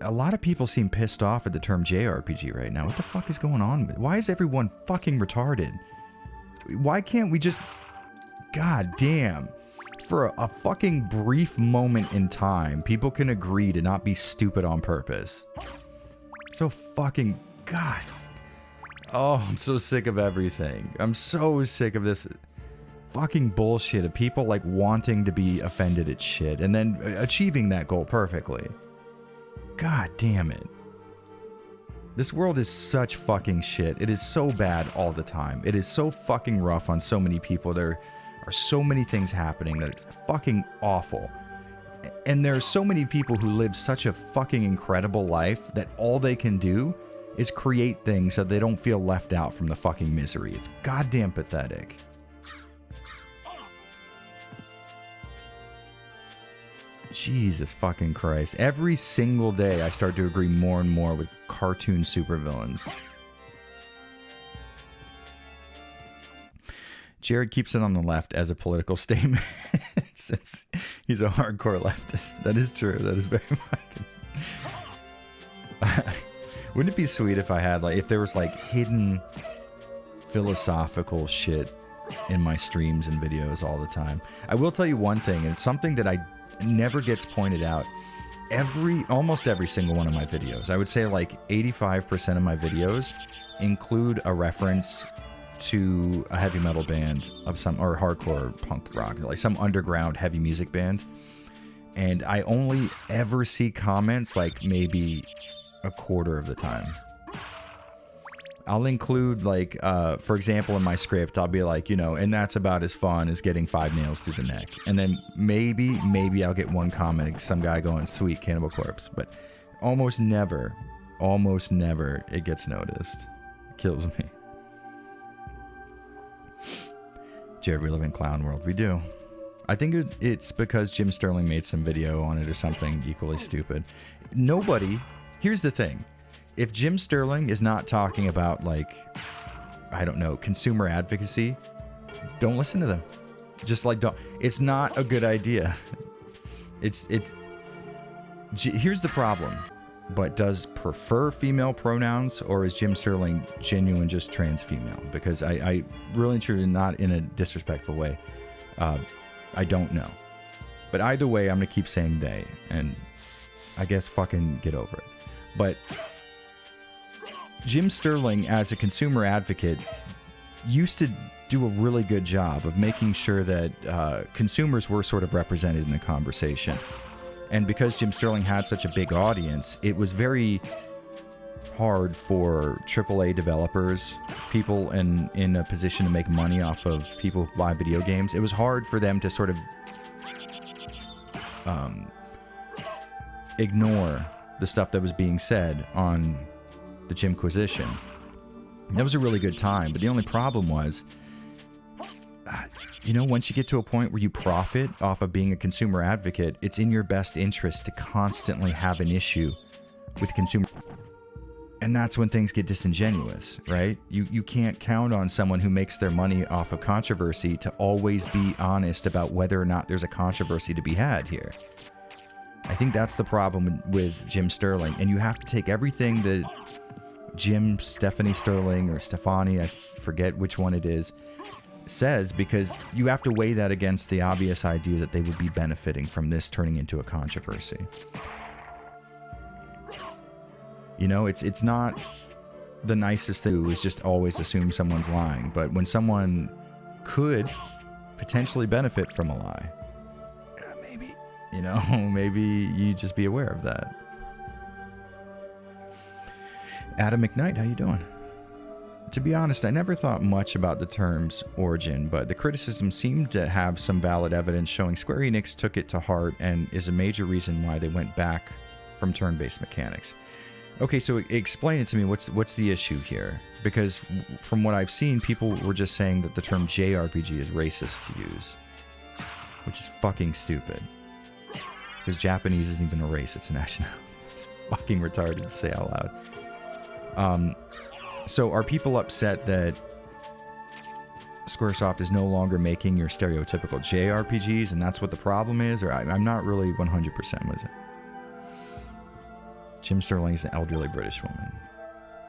a lot of people seem pissed off at the term JRPG right now. What the fuck is going on? Why is everyone fucking retarded? Why can't we just... God damn. For a fucking brief moment in time, people can agree to not be stupid on purpose. So fucking... God. Oh, I'm so sick of everything. I'm so sick of this fucking bullshit of people like wanting to be offended at shit and then achieving that goal perfectly. God damn it. This world is such fucking shit. It is so bad all the time. It is so fucking rough on so many people. There are so many things happening that are fucking awful. And there are so many people who live such a fucking incredible life that all they can do is create things so they don't feel left out from the fucking misery. It's goddamn pathetic. Jesus fucking Christ. Every single day I start to agree more and more with cartoon supervillains. Jared keeps it on the left as a political statement. Since he's a hardcore leftist. That is true. That is very fucking... Wouldn't it be sweet if I had, like, if there was, like, hidden philosophical shit in my streams and videos all the time? I will tell you one thing, and it's something that I never gets pointed out. Almost every single one of my videos, I would say like 85% of my videos include a reference to a heavy metal band of some, or hardcore punk rock, like some underground heavy music band. And I only ever see comments like maybe a quarter of the time. I'll include, like, for example, in my script, I'll be like, you know, and that's about as fun as getting 5 nails through the neck. And then maybe I'll get one comment, some guy going, sweet, Cannibal Corpse. But almost never it gets noticed. It kills me. Jared, we live in clown world. We do. I think it's because Jim Sterling made some video on it or something equally stupid. Here's the thing. If Jim Sterling is not talking about, like, I don't know, consumer advocacy, don't listen to them. Just like, don't. It's not a good idea. Here's the problem. But does prefer female pronouns, or is Jim Sterling genuine just trans female? Because I really and truly, not in a disrespectful way. I don't know. But either way, I'm going to keep saying they. And I guess fucking get over it. But Jim Sterling, as a consumer advocate, used to do a really good job of making sure that consumers were sort of represented in the conversation. And because Jim Sterling had such a big audience, it was very hard for AAA developers, people in a position to make money off of people who buy video games. It was hard for them to sort of ignore the stuff that was being said on the Jimquisition. That was a really good time, but the only problem was, you know, once you get to a point where you profit off of being a consumer advocate, it's in your best interest to constantly have an issue with consumer. And that's when things get disingenuous, right? You can't count on someone who makes their money off of controversy to always be honest about whether or not there's a controversy to be had here. I think that's the problem with Jim Sterling. And you have to take everything that Stephanie Sterling, or Stefani, I forget which one it is, says, because you have to weigh that against the obvious idea that they would be benefiting from this turning into a controversy. You know, it's not the nicest thing to do is just always assume someone's lying, but when someone could potentially benefit from a lie, maybe, you know, maybe you just be aware of that. Adam McKnight, how you doing? To be honest, I never thought much about the term's origin, but the criticism seemed to have some valid evidence showing Square Enix took it to heart and is a major reason why they went back from turn-based mechanics. Okay, so explain it to me. What's the issue here? Because from what I've seen, people were just saying that the term JRPG is racist to use, which is fucking stupid. Because Japanese isn't even a race; it's a nationality. It's fucking retarded to say out loud. So are people upset that Squaresoft is no longer making your stereotypical JRPGs, and that's what the problem is? Or I'm not really 100% with it. Jim Sterling is an elderly British woman.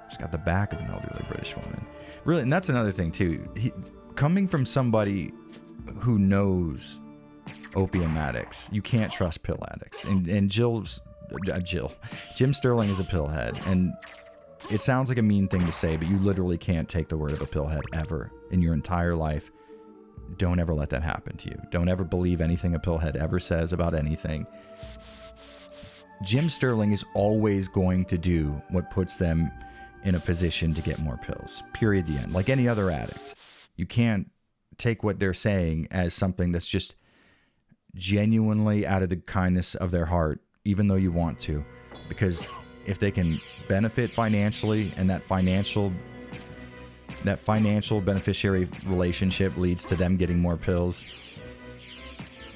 She's got the back of an elderly British woman. Really, and that's another thing too. Coming from somebody who knows opium addicts, you can't trust pill addicts. And Jim Sterling is a pillhead, and it sounds like a mean thing to say, but you literally can't take the word of a pillhead ever in your entire life. Don't ever let that happen to you. Don't ever believe anything a pillhead ever says about anything. Jim Sterling is always going to do what puts them in a position to get more pills. Period. The end. Like any other addict. You can't take what they're saying as something that's just genuinely out of the kindness of their heart, even though you want to. Because if they can benefit financially, and that financial beneficiary relationship leads to them getting more pills,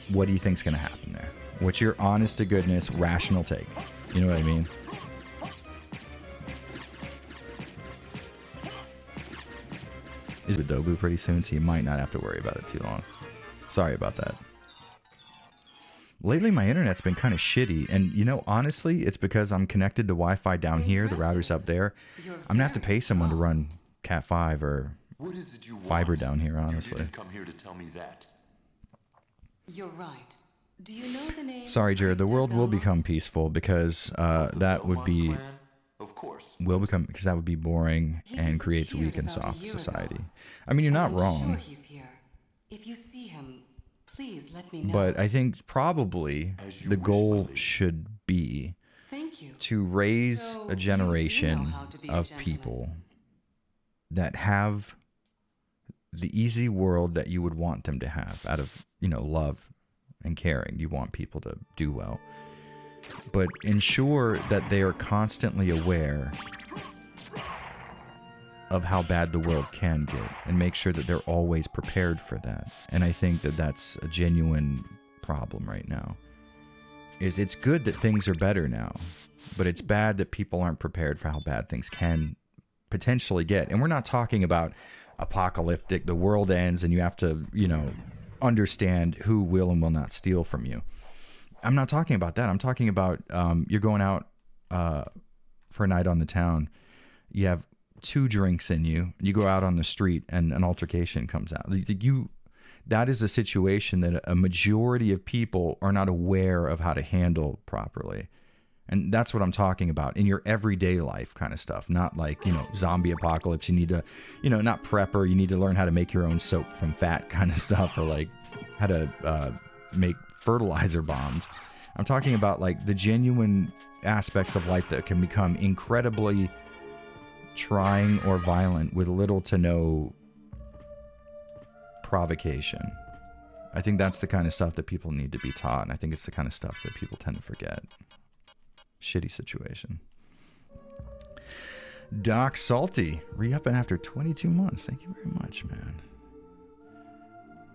what do you think's going to happen there? What's your honest to goodness rational take? You know what I mean? Is Adobe pretty soon, so you might not have to worry about it too long. Sorry about that. Lately, my internet's been kind of shitty, and you know, honestly, it's because I'm connected to Wi-Fi down here, the router's up there. I'm gonna have to pay someone to run Cat 5 or fiber down here, honestly. You didn't come here to tell me that. You're right. Do you know the name? Sorry, Jared, the world will become peaceful because that would be... Of course. Because that would be boring and creates a weak and soft society. I mean, you're not wrong. Sure he's here. If you see him, please let me know. But I think probably the goal should be to raise a generation of people that have the easy world that you would want them to have out of, you know, love and caring. You want people to do well. But ensure that they are constantly aware of how bad the world can get, and make sure that they're always prepared for that. And I think that that's a genuine problem right now. It's good that things are better now, but it's bad that people aren't prepared for how bad things can potentially get. And we're not talking about apocalyptic, the world ends and you have to, you know, understand who will and will not steal from you. I'm not talking about that. I'm talking about you're going out for a night on the town. You have 2 drinks in you. You go out on the street and an altercation comes out. That is a situation that a majority of people are not aware of how to handle properly. And that's what I'm talking about in your everyday life kind of stuff. Not like, you know, zombie apocalypse. You need to, you know, not prepper. You need to learn how to make your own soap from fat kind of stuff, or like how to make fertilizer bombs. I'm talking about like the genuine aspects of life that can become incredibly trying or violent with little to no provocation. I think that's the kind of stuff that people need to be taught, and I think it's the kind of stuff that people tend to forget. Shitty situation. Doc Salty, re-upping after 22 months. Thank you very much, man.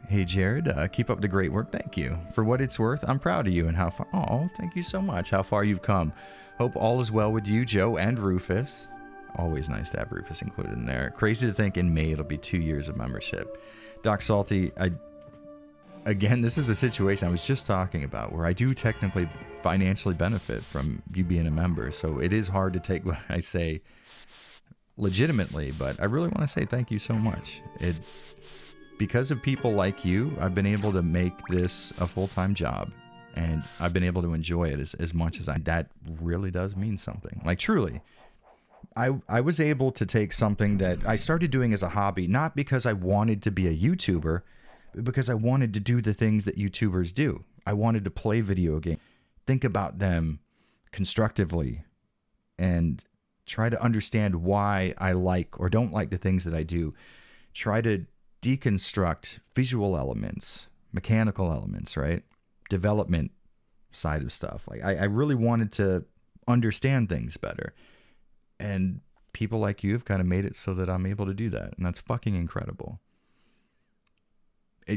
Hey, Jared, keep up the great work. Thank you. For what it's worth, I'm proud of you and how far... Oh, thank you so much. How far you've come. Hope all is well with you, Joe, and Rufus. Always nice to have Rufus included in there. Crazy to think in May it'll be 2 years of membership. Doc Salty, again, this is a situation I was just talking about where I do technically financially benefit from you being a member. So it is hard to take what I say legitimately, but I really want to say thank you so much. Because of people like you, I've been able to make this a full-time job, and I've been able to enjoy it as much as that really does mean something. Like, truly, I was able to take something that I started doing as a hobby, not because I wanted to be a YouTuber, but because I wanted to do the things that YouTubers do. I wanted to play video games, think about them constructively, and try to understand why I like or don't like the things that I do. Try to deconstruct visual elements, mechanical elements, right? Development side of stuff. Like I really wanted to understand things better. And people like you have kind of made it so that I'm able to do that. And that's fucking incredible.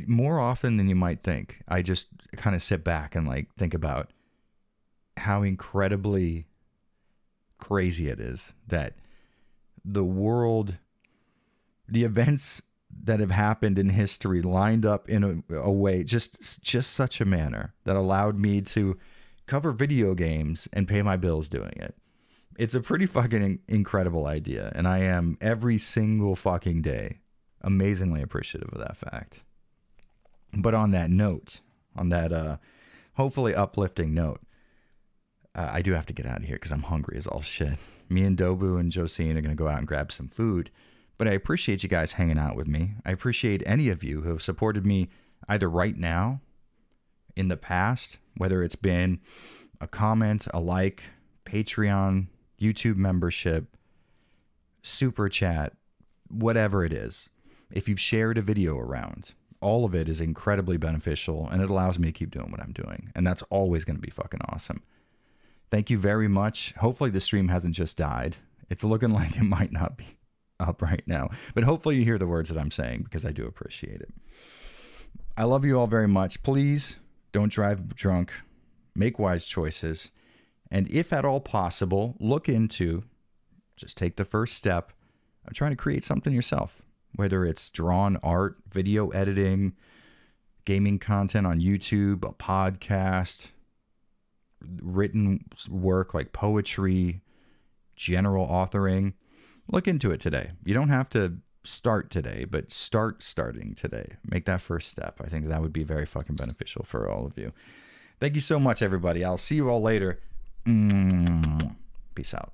More often than you might think, I just kind of sit back and like think about how incredibly crazy it is that the world, the events that have happened in history lined up in a way, just such a manner that allowed me to cover video games and pay my bills doing it. It's a pretty fucking incredible idea, and I am every single fucking day amazingly appreciative of that fact. But on that note, on that hopefully uplifting note, I do have to get out of here because I'm hungry as all shit. Me and Dobu and Josine are going to go out and grab some food. But I appreciate you guys hanging out with me. I appreciate any of you who have supported me either right now, in the past, whether it's been a comment, a like, Patreon, YouTube membership, super chat, whatever it is. If you've shared a video around, all of it is incredibly beneficial, and it allows me to keep doing what I'm doing. And that's always going to be fucking awesome. Thank you very much. Hopefully the stream hasn't just died. It's looking like it might not be up right now. But hopefully you hear the words that I'm saying, because I do appreciate it. I love you all very much. Please don't drive drunk. Make wise choices. And if at all possible, look into, just take the first step of trying to create something yourself. Whether it's drawn art, video editing, gaming content on YouTube, a podcast, written work like poetry, general authoring. Look into it today. You don't have to start today, but starting today. Make that first step. I think that would be very fucking beneficial for all of you. Thank you so much, everybody. I'll see you all later. Peace out.